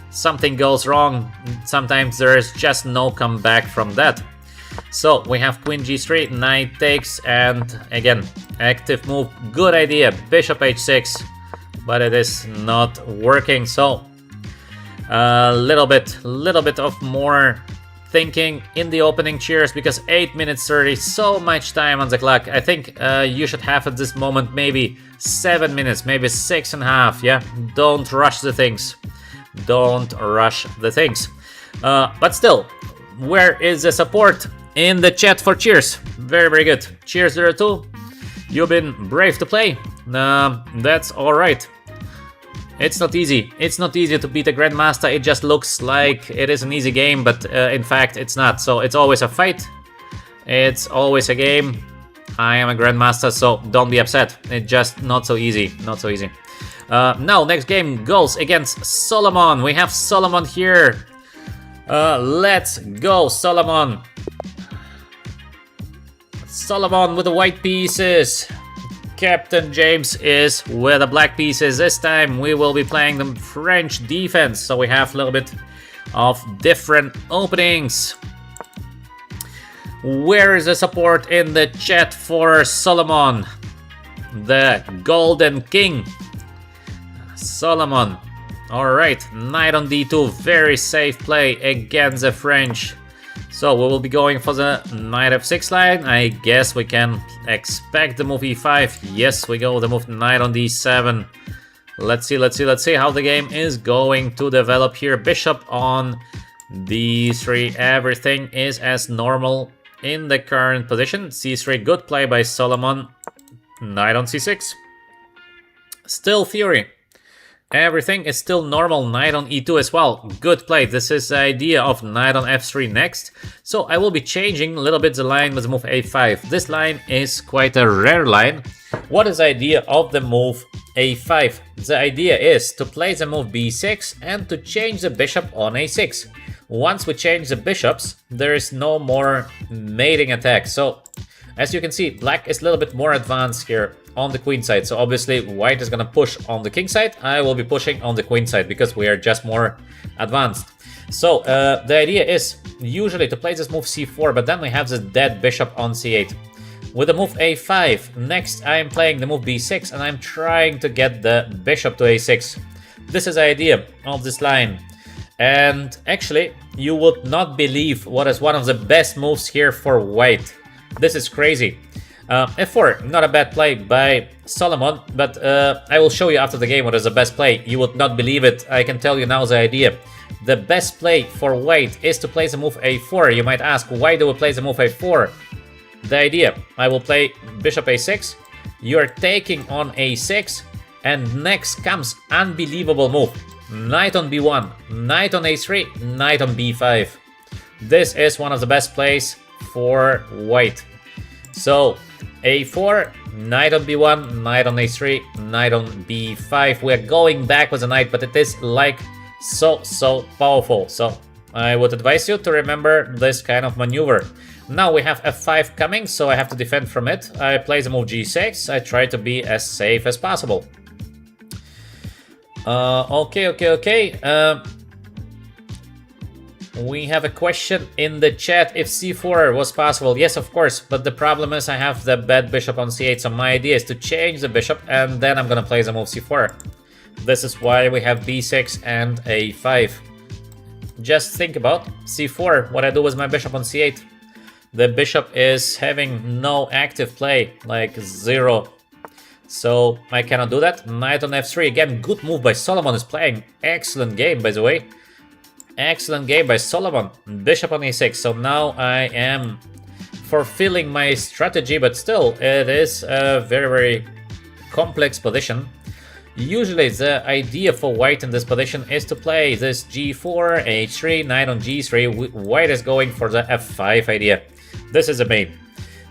something goes wrong, sometimes there is just no comeback from that. So we have queen g3, knight takes, and again, active move, good idea, bishop h6, but it is not working. So a little bit of more thinking in the opening, Cheers, because 8 minutes 30, so much time on the clock. I think you should have at this moment maybe 7 minutes, maybe 6.5, yeah? Don't rush the things. Don't rush the things. But still, where is the support in the chat for Cheers? Very, very good. Cheers02, you've been brave to play. That's alright. It's not easy. It's not easy to beat a Grandmaster. It just looks like it is an easy game, but in fact it's not. So it's always a fight. It's always a game. I am a Grandmaster, so don't be upset. It's just not so easy. Not so easy. Now, next game goes against Solomon. We have Solomon here. Let's go, Solomon. Solomon with the white pieces. Captain James is with the black pieces. This time we will be playing the French defense, so we have a little bit of different openings. Where is the support in the chat for Solomon? The Golden King. Solomon. Alright, knight on d2, very safe play against the French. So we will be going for the knight f6 line. I guess we can expect the move e5. Yes, we go the move knight on d7. Let's see how the game is going to develop here. Bishop on d3. Everything is as normal in the current position. c3, good play by Solomon. Knight on c6. Still Fury. Everything is still normal. Knight on e2 as well. Good play. This is the idea of knight on f3 next. So I will be changing a little bit the line with the move a5. This line is quite a rare line. What is the idea of the move a5? The idea is to play the move b6 and to change the bishop on a6. Once we change the bishops, there is no more mating attack. So as you can see, black is a little bit more advanced here on the queen side. So obviously white is gonna push on the king side. I will be pushing on the queen side because we are just more advanced. So the idea is usually to play this move c4, but then we have this dead bishop on c8. With the move a5, next I am playing the move b6 and I'm trying to get the bishop to a6. This is the idea of this line. And actually, you would not believe what is one of the best moves here for white. This is crazy. f4, not a bad play by Solomon, but I will show you after the game what is the best play. You would not believe it. I can tell you now the idea. The best play for white is to play the move a4. You might ask, why do we play the move a4? The idea, I will play bishop a6, you're taking on a6, and next comes unbelievable move. Knight on b1, knight on a3, knight on b5. This is one of the best plays for white. So a4, knight on b1, knight on a3, knight on b5. We're going back with the knight, but it is like so powerful. So I would advise you to remember this kind of maneuver. Now we have f5 coming, so I have to defend from it. I play the move g6. I try to be as safe as possible. Okay. We have a question in the chat if c4 was possible. Yes, of course, but the problem is I have the bad bishop on c8, so my idea is to change the bishop and then I'm gonna play the move c4. This is why we have b6 and a5. Just think about c4, what I do with my bishop on c8. The bishop is having no active play, like 0. So I cannot do that. Knight on f3, again, good move by Solomon, is playing excellent game, by the way. Excellent game by Solomon. Bishop on a6, so now I am fulfilling my strategy, but still, it is a very, very complex position. Usually the idea for white in this position is to play this g4, h3, knight on g3. White is going for the f5 idea. This is the main.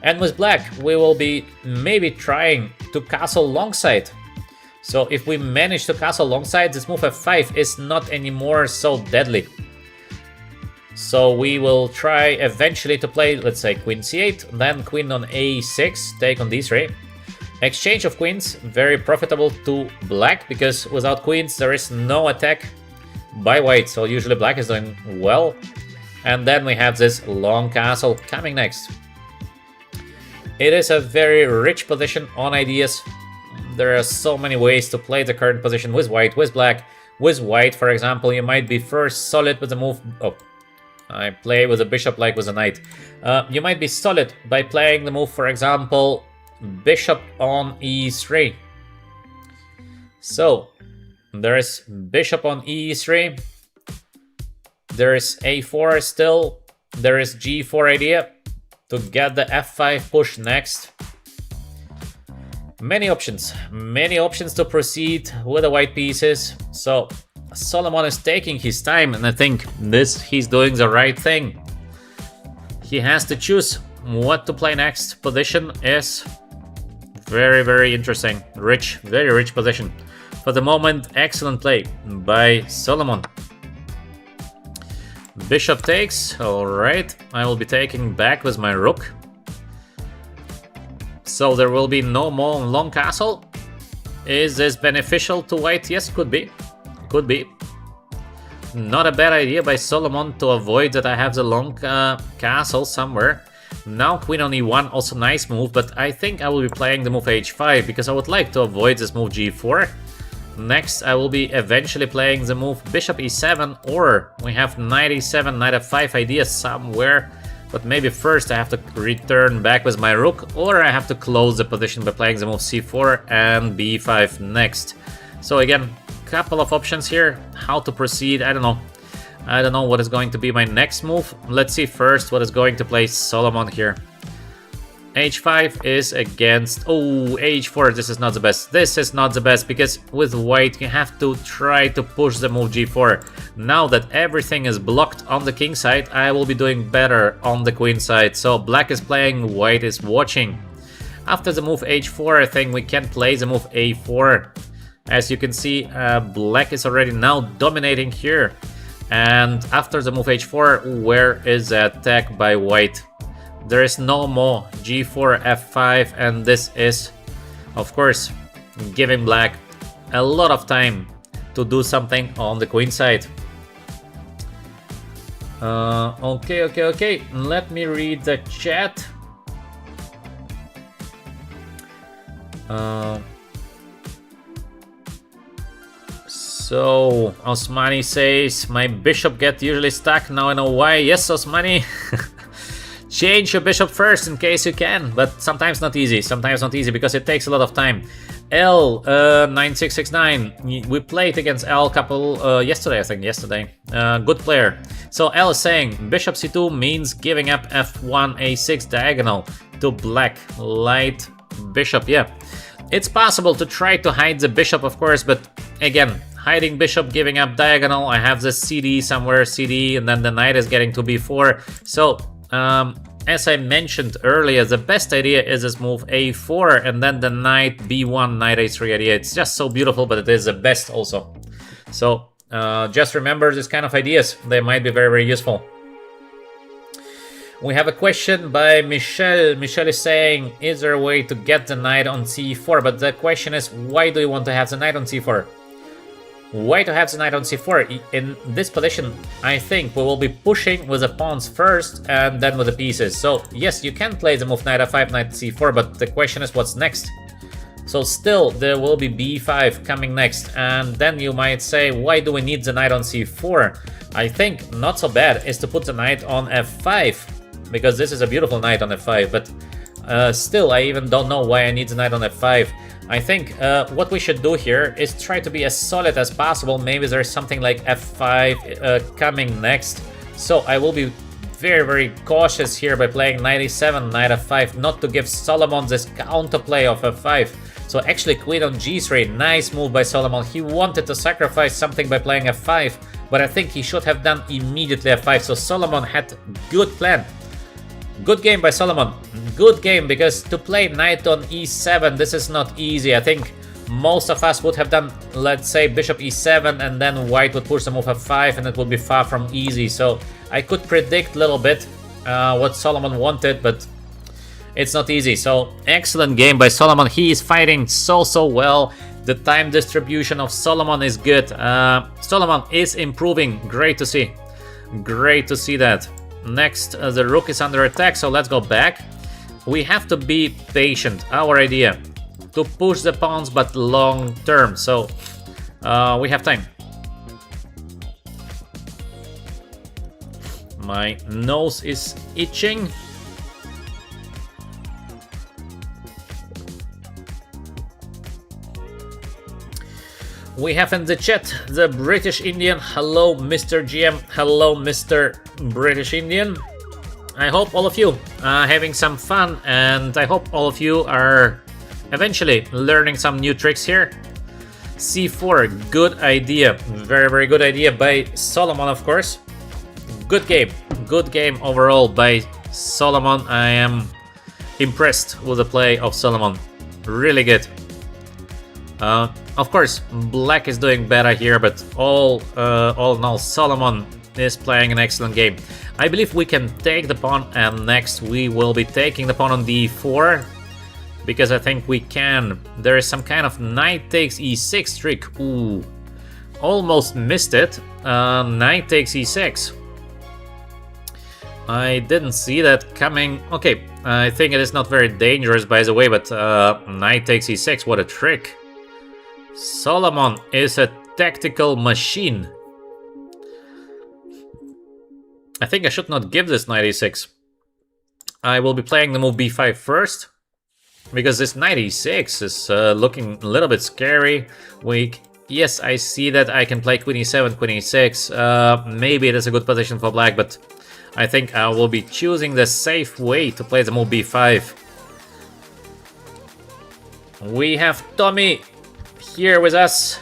And with black, we will be maybe trying to castle longside. So if we manage to castle longside, this move f5 is not anymore so deadly. So we will try eventually to play, let's say, queen c8, then queen on a6, take on d3. Exchange of queens, very profitable to black, because without queens there is no attack by white, so usually black is doing well. And then we have this long castle coming next. It is a very rich position on ideas. There are so many ways to play the current position with white, with black. With white, for example, you might be first solid with the move... Oh, I play with a bishop like with a knight. You might be solid by playing the move, for example, bishop on e3. So there is bishop on e3. There is a4 still. There is g4 idea to get the f5 push next. Many options to proceed with the white pieces. So Solomon is taking his time, and I think he's doing the right thing. He has to choose what to play next. Position is very, very interesting. Rich, very rich position. For the moment, excellent play by Solomon. Bishop takes, alright. I will be taking back with my rook. So there will be no more long castle. Is this beneficial to white? Yes, could be. Could be. Not a bad idea by Solomon to avoid that I have the long castle somewhere. Now queen on e1, also nice move, but I think I will be playing the move h5 because I would like to avoid this move g4. Next I will be eventually playing the move bishop e7, or we have knight e7, knight f5 idea somewhere. But maybe first I have to return back with my rook, or I have to close the position by playing the move c4 and b5 next. So again, couple of options here, how to proceed, I don't know. I don't know what is going to be my next move. Let's see first what is going to play Solomon here. h5 is against... Oh, h4, this is not the best. This is not the best, because with white you have to try to push the move g4. Now that everything is blocked on the king side, I will be doing better on the queen side. So black is playing, white is watching. After the move h4, I think we can play the move a4. As you can see, black is already now dominating here. And after the move h4, where is the attack by white? There is no more g4, f5, and this is, of course, giving black a lot of time to do something on the queen side. Okay. Let me read the chat. So, Osmani says, my bishop get usually stuck, now I know why. Yes, Osmani. Change your bishop first in case you can, but sometimes not easy. Sometimes not easy because it takes a lot of time. L 9669. We played against L couple yesterday, I think. Good player. So L is saying bishop c2 means giving up f1 a6 diagonal to black. Light bishop. Yeah, it's possible to try to hide the bishop, of course, but again, hiding bishop, giving up diagonal. I have the CD somewhere, CD, and then the knight is getting to b4. So as I mentioned earlier, the best idea is this move a4 and then the knight b1, knight a3 idea. It's just so beautiful, but it is the best also. So just remember this kind of ideas. They might be very, very useful. We have a question by Michelle. Michelle is saying, is there a way to get the knight on c4? But the question is, why do you want to have the knight on c4? Why to have the knight on c4? In this position, I think we will be pushing with the pawns first and then with the pieces. So yes, you can play the move knight f5, knight c4, but the question is what's next? So still, there will be b5 coming next, and then you might say, why do we need the knight on c4? I think not so bad is to put the knight on f5, because this is a beautiful knight on f5, but still, I even don't know why I need the knight on f5. I think what we should do here is try to be as solid as possible. Maybe there's something like f5 coming next. So I will be very cautious here by playing knight e7, knight f5, not to give Solomon this counterplay of f5. So actually queen on g3, nice move by Solomon. He wanted to sacrifice something by playing f5, but I think he should have done immediately f5. So Solomon had good plan. Good game by Solomon. Good game, because to play knight on e7, this is not easy. I think most of us would have done, let's say, bishop e7, and then white would push the move f5, and it would be far from easy. So I could predict a little bit what Solomon wanted, but it's not easy. So excellent game by Solomon. He is fighting so well. The time distribution of Solomon is good. Solomon is improving. Great to see. Great to see that. Next, the rook is under attack, so let's go back. We have to be patient. Our idea to push the pawns, but long term. So we have time. My nose is itching. We have in the chat the British Indian. Hello, Mr. GM. Hello, Mr. British Indian. I hope all of you are having some fun, and I hope all of you are eventually learning some new tricks here. C4, good idea. Very good idea by Solomon, of course. Good game overall by Solomon. I am impressed with the play of Solomon. Really good. Of course, black is doing better here, but all in all, Solomon is playing an excellent game. I believe we can take the pawn, and next we will be taking the pawn on d4, because I think we can. There is some kind of knight takes e6 trick. Ooh, almost missed it. Knight takes e6. I didn't see that coming. Okay, I think it is not very dangerous, by the way, but knight takes e6, what a trick. Solomon is a tactical machine. I think I should not give this knight e6. I will be playing the move b5 first, because this knight e6 is looking a little bit scary. Yes, I see that I can play queen e7, queen e6. Maybe it is a good position for black, but I think I will be choosing the safe way to play the move b5. We have Tommy here with us.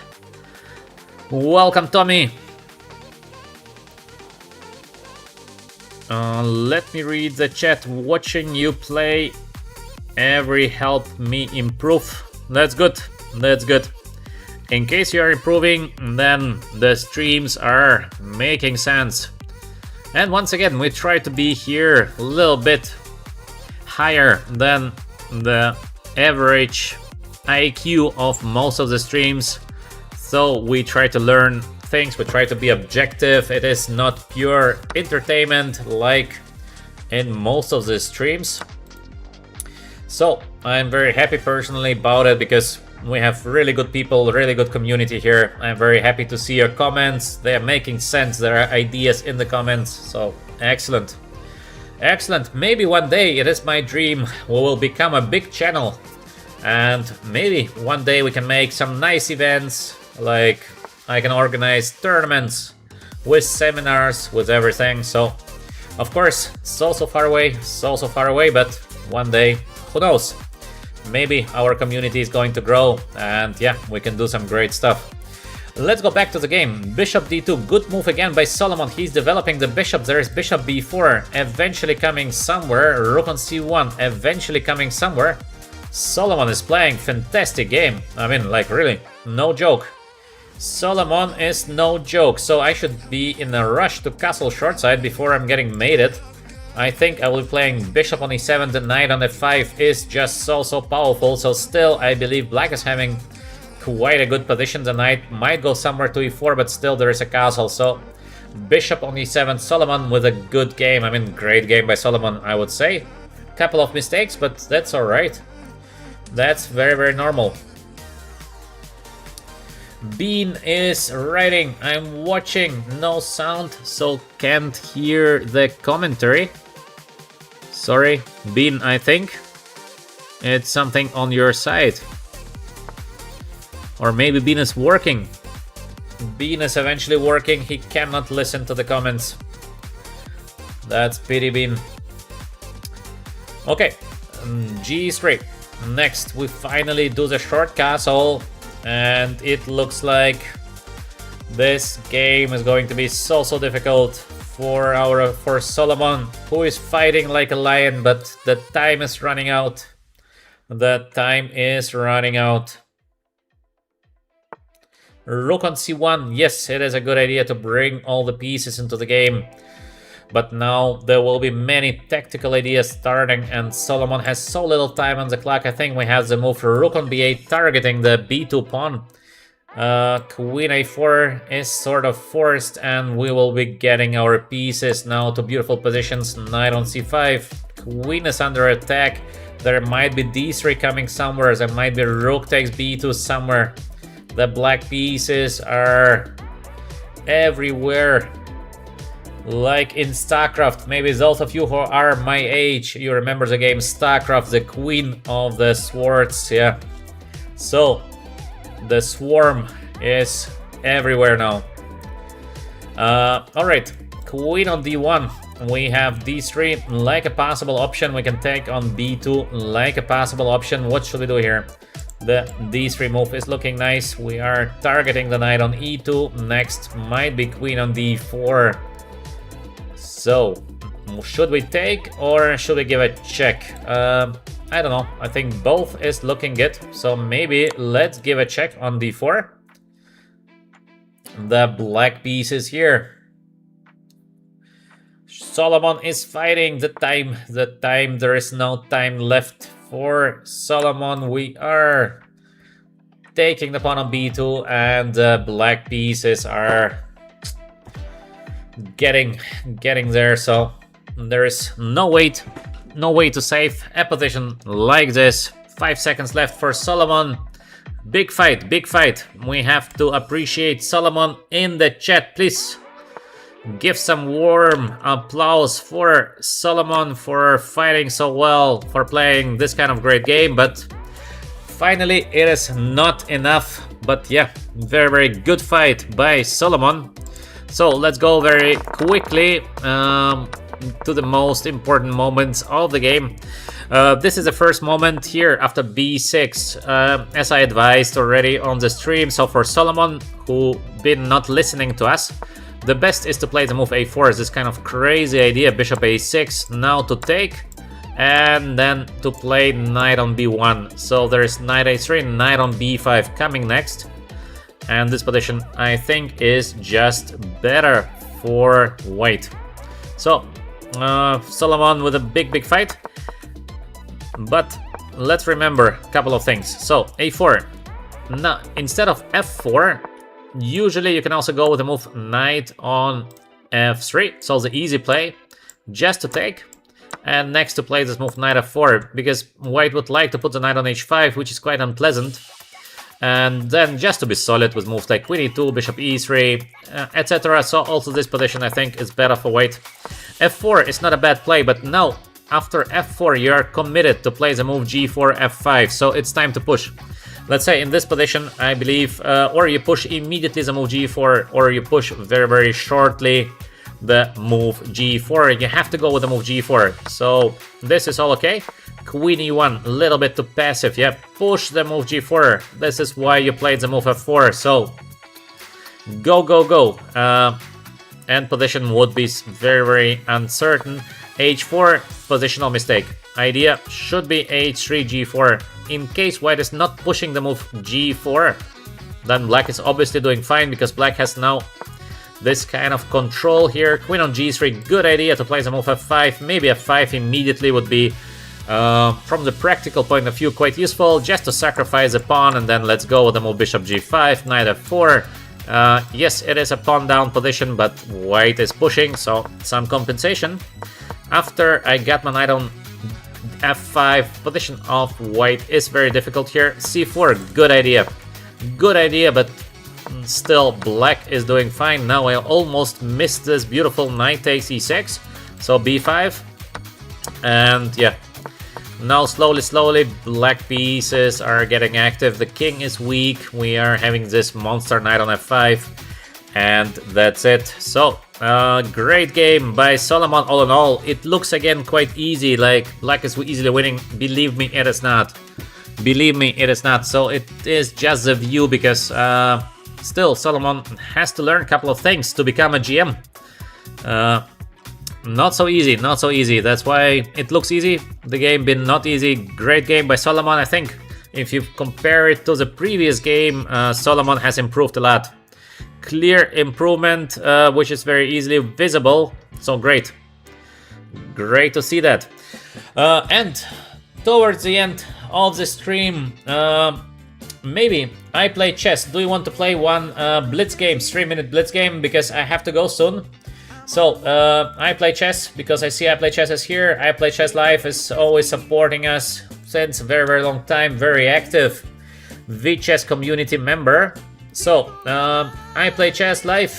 Welcome, Tommy. Let me read the chat. Watching you play every help me improve. That's good. That's good. In case you are improving, then the streams are making sense. And once again, we try to be here a little bit higher than the average IQ of most of the streams. So we try to learn things, we try to be objective. It is not pure entertainment like in most of the streams. So I'm very happy personally about it, because we have really good people, really good community here. I'm very happy to see your comments. They are making sense. There are ideas in the comments. So excellent. Excellent. Maybe one day, it is my dream, we will become a big channel. And maybe one day we can make some nice events, like I can organize tournaments with seminars, with everything. So of course, so far away, but one day, who knows? Maybe our community is going to grow, and yeah, we can do some great stuff. Let's go back to the game. Bishop d2, good move again by Solomon. He's developing the bishop. There is bishop b4, eventually coming somewhere. Rook on c1, eventually coming somewhere. Solomon is playing fantastic game. I mean, like, really, no joke. Solomon is no joke. So I should be in a rush to castle short side before I'm getting mated. I think I will be playing bishop on e7. The knight on f5 is just so powerful. So still, I believe black is having quite a good position. The knight might go somewhere to e4, but still there is a castle. So bishop on e7, Solomon with a good game. I mean, great game by Solomon, I would say. Couple of mistakes, but that's alright. That's very normal. Bean is writing, I'm watching, no sound, so can't hear the commentary. Sorry, Bean, I think it's something on your side. Or maybe Bean is working. Bean is eventually working, he cannot listen to the comments. That's pity bean. Okay, G3. Next, we finally do the short castle, and it looks like this game is going to be so difficult for Solomon, who is fighting like a lion, but the time is running out. The time is running out. Rook on c1. Yes, it is a good idea to bring all the pieces into the game. But now there will be many tactical ideas starting, and Solomon has so little time on the clock. I think we have the move Rook on b8 targeting the b2 pawn. Queen a4 is sort of forced, and we will be getting our pieces now to beautiful positions. Knight on c5. Queen is under attack. There might be d3 coming somewhere. There might be Rook takes b2 somewhere. The black pieces are everywhere. Like in StarCraft, maybe those of you who are my age, you remember the game StarCraft, the Queen of the Swords, yeah. So, the swarm is everywhere now. Alright, Queen on d1. We have d3 like a possible option. We can take on b2 like a possible option. What should we do here? The d3 move is looking nice. We are targeting the knight on e2. Next might be queen on d4. So, should we take or should we give a check? I don't know. I think both is looking good. So maybe let's give a check on d4. The black piece is here. Solomon is fighting the time. There is no time left for Solomon. We are taking the pawn on b2, and the black pieces are getting there. So there is no way to save a position like this. 5 seconds left for Solomon. Big fight, big fight. We have to appreciate Solomon in the chat, please. Give some warm applause for Solomon for fighting so well, for playing this kind of great game. But finally it is not enough. But yeah, very good fight by Solomon. So let's go very quickly to the most important moments of the game. This is the first moment here after b6, as I advised already on the stream. So for Solomon, who been not listening to us, the best is to play the move a4. This kind of crazy idea, bishop a6, now to take, and then to play knight on b1. So there is knight a3, knight on b5 coming next. And this position, I think, is just better for white. So, Solomon with a big fight. But let's remember a couple of things. So, a4. Now, instead of f4, usually you can also go with the move knight on f3. So, the easy play, just to take. And next to play this move knight f4, because white would like to put the knight on h5, which is quite unpleasant. And then just to be solid with moves like queen e2, bishop e3, etc. So also this position I think is better for white. f4 is not a bad play, but now after f4 you are committed to play the move g4, f5, so it's time to push. Let's say in this position I believe, or you push immediately the move g4, or you push very shortly the move g4. You have to go with the move g4, so this is all okay. Queen e1, a little bit too passive, yeah, push the move g4. This is why you played the move f4, so go. And position would be very uncertain. h4, positional mistake. Idea should be h3, g4. In case white is not pushing the move g4, then black is obviously doing fine, because black has now this kind of control here. Queen on g3, good idea to play the move f5. Maybe f5 immediately would be, from the practical point of view, quite useful, just to sacrifice a pawn, and then let's go with the move bishop g5, knight f4. Yes, it is a pawn down position, but white is pushing, so some compensation. After I got my knight on f5, position of white is very difficult here. c4, good idea, but still black is doing fine. Now I almost missed this beautiful knight takes e6, so b5, and yeah. Now slowly black pieces are getting active. The king is weak. We are having this monster knight on f5, And that's it. So, great game by Solomon all in all. It looks again quite easy, like Black is easily winning. Believe me, it is not. Believe me, it is not. So it is just a view because still Solomon has to learn a couple of things to become a GM. Not so easy, not so easy. That's why it looks easy. The game been not easy. Great game by Solomon. I think if you compare it to the previous game, Solomon has improved a lot. Clear improvement, which is very easily visible. So great. Great to see that. And towards the end of the stream, maybe I play chess. Do you want to play one Blitz game, 3-minute Blitz game? Because I have to go soon. So, I play chess because I see I play chess is here. I play chess live is always supporting us since a very, very long time. Very active VChess community member. So, I play chess live.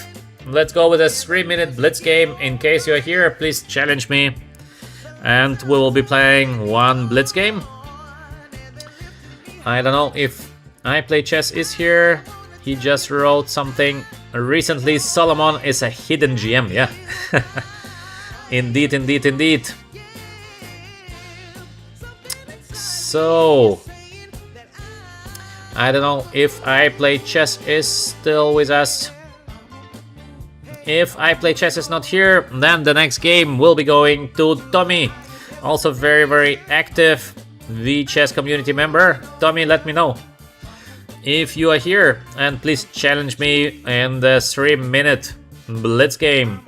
Let's go with a 3-minute Blitz game. In case you're here, please challenge me. And we will be playing one Blitz game. I don't know if I play chess is here. He just wrote something. Recently, Solomon is a hidden GM. Yeah. Indeed, indeed, indeed. So, I don't know if I play chess is still with us. If I play chess is not here, then the next game will be going to Tommy. Also very, very active VChess community member. Tommy, let me know if you are here, and please challenge me in the 3-minute Blitz game.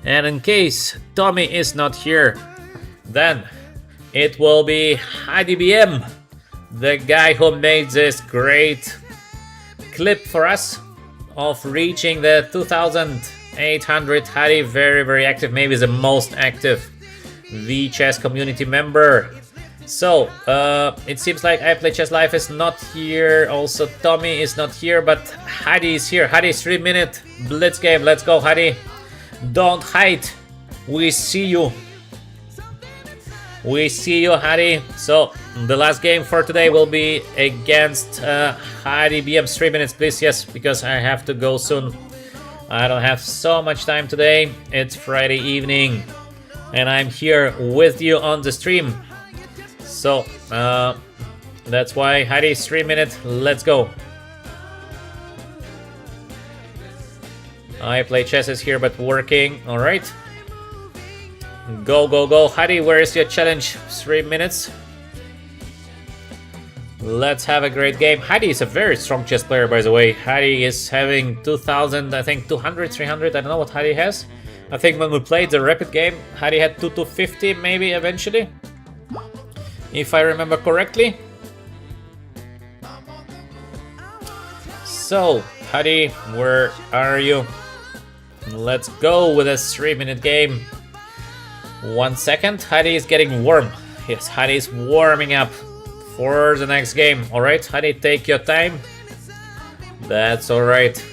And in case Tommy is not here, then it will be HadiBM, the guy who made this great clip for us of reaching the 2,800. Hadi, very, very active, maybe the most active VChess community member. So, it seems like I Play Chess Live is not here, also Tommy is not here, but Hadi is here. Hadi, 3-minute Blitz game, let's go Hadi. Don't hide, we see you. We see you, Hadi. So, the last game for today will be against HadiBM. 3 minutes, please. Yes, because I have to go soon. I don't have so much time today. It's Friday evening, and I'm here with you on the stream. So, that's why Hadi, 3 minutes. Let's go. I Play Chess is here, but working. All right. Go, go, go. Hadi, where is your challenge? 3 minutes. Let's have a great game. Hadi is a very strong chess player, by the way. Hadi is having 2,000, I think 200, 300. I don't know what Hadi has. I think when we played the rapid game, Hadi had 250 maybe eventually, if I remember correctly. So, Hadi, where are you? Let's go with a 3-minute game. 1 second. Hadi is getting warm. Yes, Hadi is warming up for the next game. Alright, Hadi, take your time. That's alright.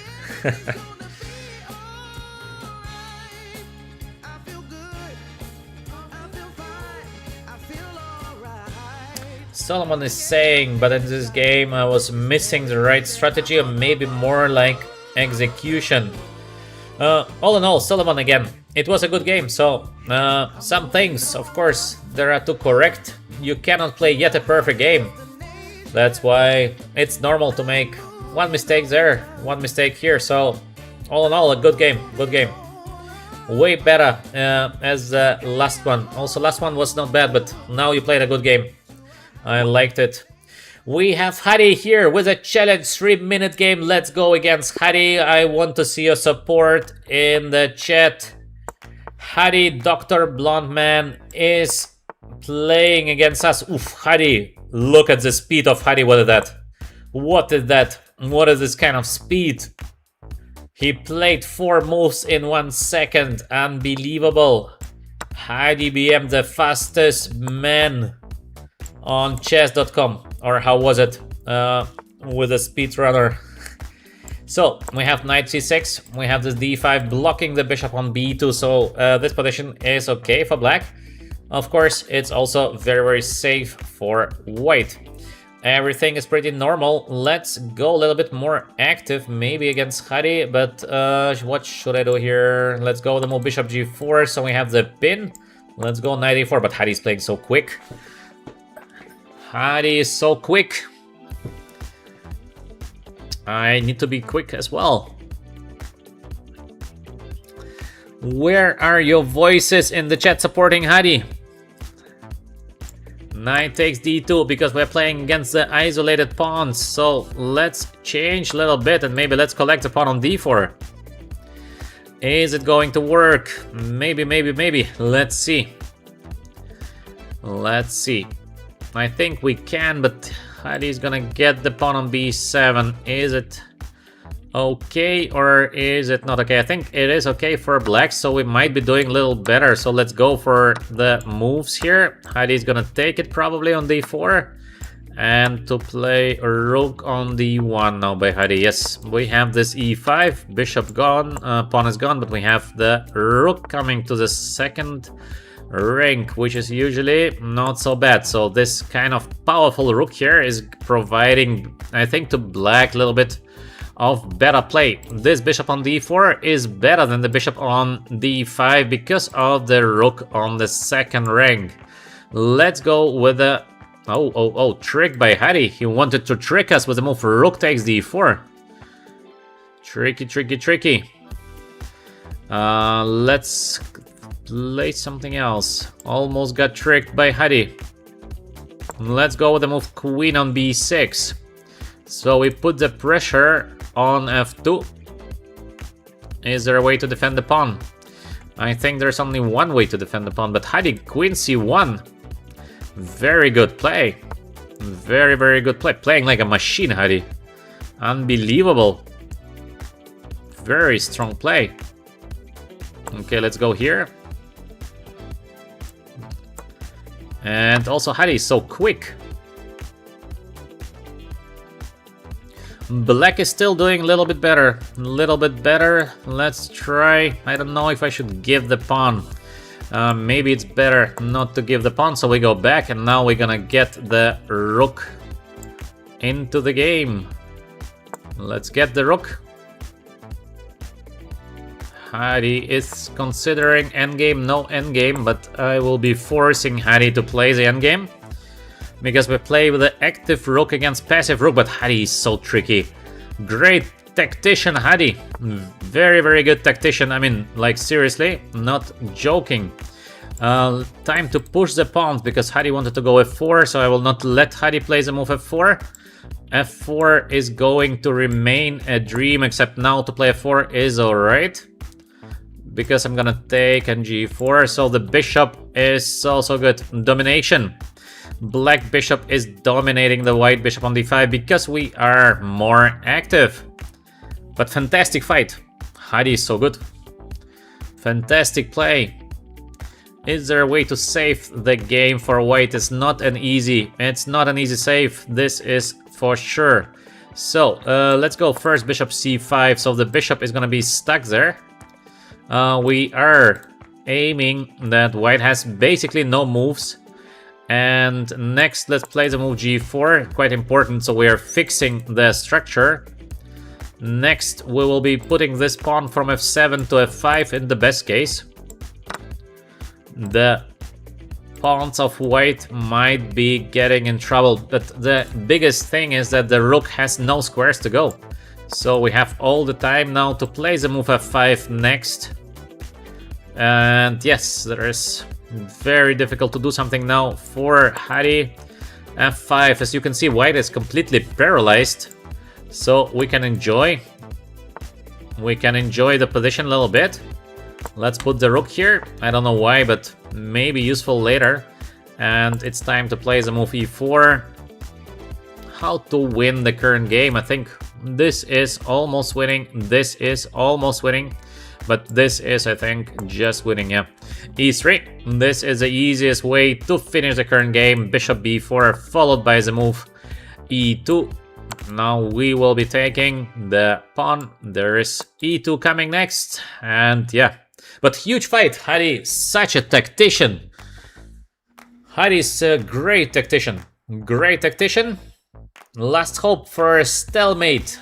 Solomon is saying, but in this game I was missing the right strategy, or maybe more like execution. All in all, Solomon again, it was a good game, so some things, of course, there are to correct. You cannot play yet a perfect game. That's why it's normal to make one mistake there, one mistake here. So, all in all, a good game, good game. Way better as the last one. Also, last one was not bad, but now you played a good game. I liked it. We have Hadi here with a challenge 3-minute game. Let's go against Hadi. I want to see your support in the chat. Hadi, Dr. Blonde Man, is playing against us. Oof, Hadi, look at the speed of Hadi. What is that? What is that? What is this kind of speed? He played 4 moves in 1 second. Unbelievable. HadiBM, the fastest man on chess.com. Or how was it? With a speedrunner. So, we have knight c6, we have this d5 blocking the bishop on b2, so this position is okay for black. Of course, it's also very, very safe for white. Everything is pretty normal. Let's go a little bit more active, maybe against Hari, but what should I do here? Let's go with the move bishop g4, so we have the pin. Let's go knight e4, but Hari's playing so quick. Hari is so quick. I need to be quick as well. Where are your voices in the chat supporting Hari? Knight takes d2 because we're playing against the isolated pawns. So let's change a little bit and maybe let's collect a pawn on d4. Is it going to work? Maybe, maybe, maybe. Let's see. Let's see. I think we can, but Hari's gonna get the pawn on b7. Is it okay or is it not okay? I think it is okay for black, so we might be doing a little better. So let's go for the moves here. Hari's gonna take it probably on d4 and to play a rook on d1 now by Hari. Yes, we have this e5, bishop gone, pawn is gone, but we have the rook coming to the second rank, which is usually not so bad. So this kind of powerful rook here is providing, I think, to black a little bit of better play. This bishop on d4 is better than the bishop on d5 because of the rook on the second rank. Let's go with the trick by Hari. He wanted to trick us with the move rook takes d4. Tricky, tricky, tricky. Let's play something else. Almost got tricked by Hari. Let's go with the move queen on b6. So we put the pressure on f2. Is there a way to defend the pawn? I think there's only one way to defend the pawn, but Hari, queen c1. Very good play. Very, very good play. Playing like a machine, Hari. Unbelievable. Very strong play. Okay, let's go here. And also Hari is so quick. Black is still doing a little bit better. A little bit better. Let's try. I don't know if I should give the pawn. Maybe it's better not to give the pawn. So we go back and now we're gonna get the rook into the game. Let's get the rook. Hari is considering endgame, no endgame, but I will be forcing Hari to play the endgame. Because we play with the active rook against passive rook, but Hari is so tricky. Great tactician, Hari. Very, very good tactician. I mean, like seriously, not joking. Time to push the pawns because Hari wanted to go f4, so I will not let Hari play the move f4. f4 is going to remain a dream, except now to play f4 is alright. Because I'm gonna take on g4, so the bishop is also good. Domination. Black bishop is dominating the white bishop on d5 because we are more active. But fantastic fight. Hari is so good. Fantastic play. Is there a way to save the game for white? It's not an easy save. This is for sure. So let's go first bishop c5. So the bishop is gonna be stuck there. We are aiming that white has basically no moves. And next, let's play the move g4, quite important, so we are fixing the structure. Next, we will be putting this pawn from f7 to f5 in the best case. The pawns of white might be getting in trouble, but the biggest thing is that the rook has no squares to go. So we have all the time now to play the move f5 next. And yes, there is very difficult to do something now for Hari. f5, as you can see, white is completely paralyzed, so we can enjoy the position a little bit. Let's put the rook here. I don't know why, but maybe useful later. And it's time to play the move e4. How to win the current game? I think this is almost winning. This is almost winning. But this is, I think, just winning, yeah. e3. This is the easiest way to finish the current game. Bishop b4 followed by the move e2. Now we will be taking the pawn. There is e2 coming next. And yeah. But huge fight. Hari, such a tactician. Hari is a great tactician. Great tactician. Last hope for a stalemate.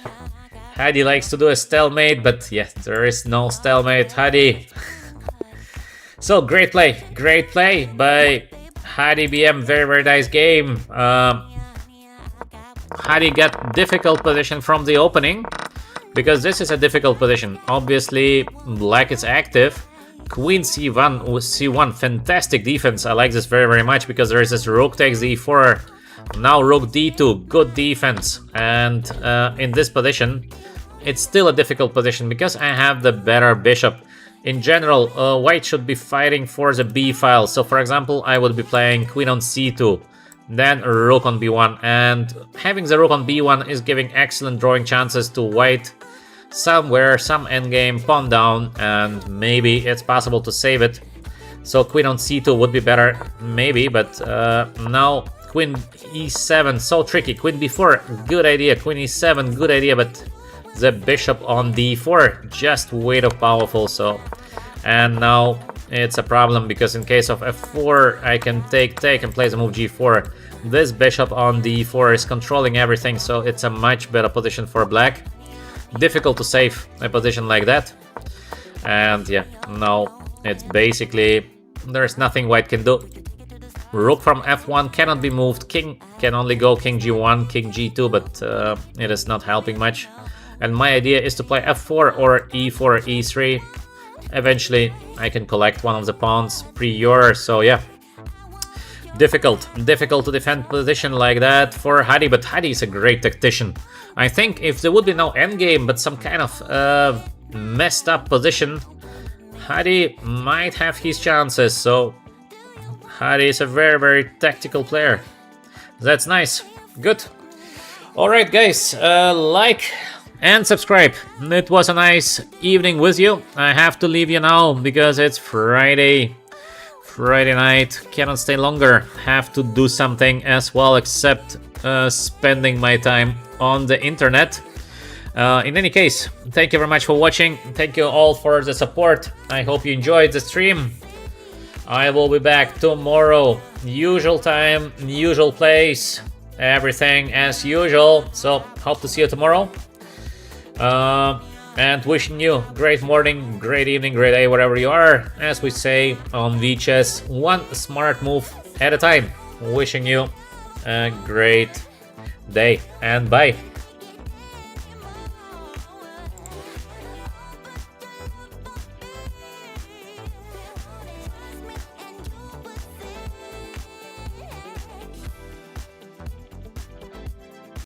Hadi likes to do a stalemate, but yes, there is no stalemate. Hadi. So great play by Hadi BM. Very nice game. Hadi got difficult position from the opening, because this is a difficult position. Obviously, black is active. Queen C1, fantastic defense. I like this very much, because there is this rook takes d4. Now rook d2, good defense. And in this position, it's still a difficult position because I have the better bishop. In general, white should be fighting for the b file. So for example, I would be playing queen on c2, then rook on b1. And having the rook on b1 is giving excellent drawing chances to white. Somewhere, some endgame, pawn down, and maybe it's possible to save it. So queen on c2 would be better, maybe, but now queen e7, so tricky. Queen b4, good idea. Queen e7, good idea, but the bishop on d4, just way too powerful. So, and now it's a problem, because in case of f4, I can take and play the move g4. This bishop on d4 is controlling everything, so it's a much better position for black. Difficult to save a position like that. And yeah, now it's basically, there's nothing white can do. Rook from f1 cannot be moved. King can only go king g1, king g2, but it is not helping much. And my idea is to play f4 or e4, e3. Eventually, I can collect one of the pawns pre-your, so yeah. Difficult to defend position like that for Hadi, but Hadi is a great tactician. I think if there would be no endgame, but some kind of messed up position, Hadi might have his chances. So Hadi is a very tactical player. That's nice. Good. Alright guys, like and subscribe. It was a nice evening with you. I have to leave you now because it's Friday night. Cannot stay longer. Have to do something as well, except spending my time on the internet. In any case, thank you very much for watching. Thank you all for the support. I hope you enjoyed the stream. I will be back tomorrow. Usual time, usual place, everything as usual. So hope to see you tomorrow. And wishing you great morning, great evening, great day, wherever you are. As we say on VChess, one smart move at a time. Wishing you a great day and bye.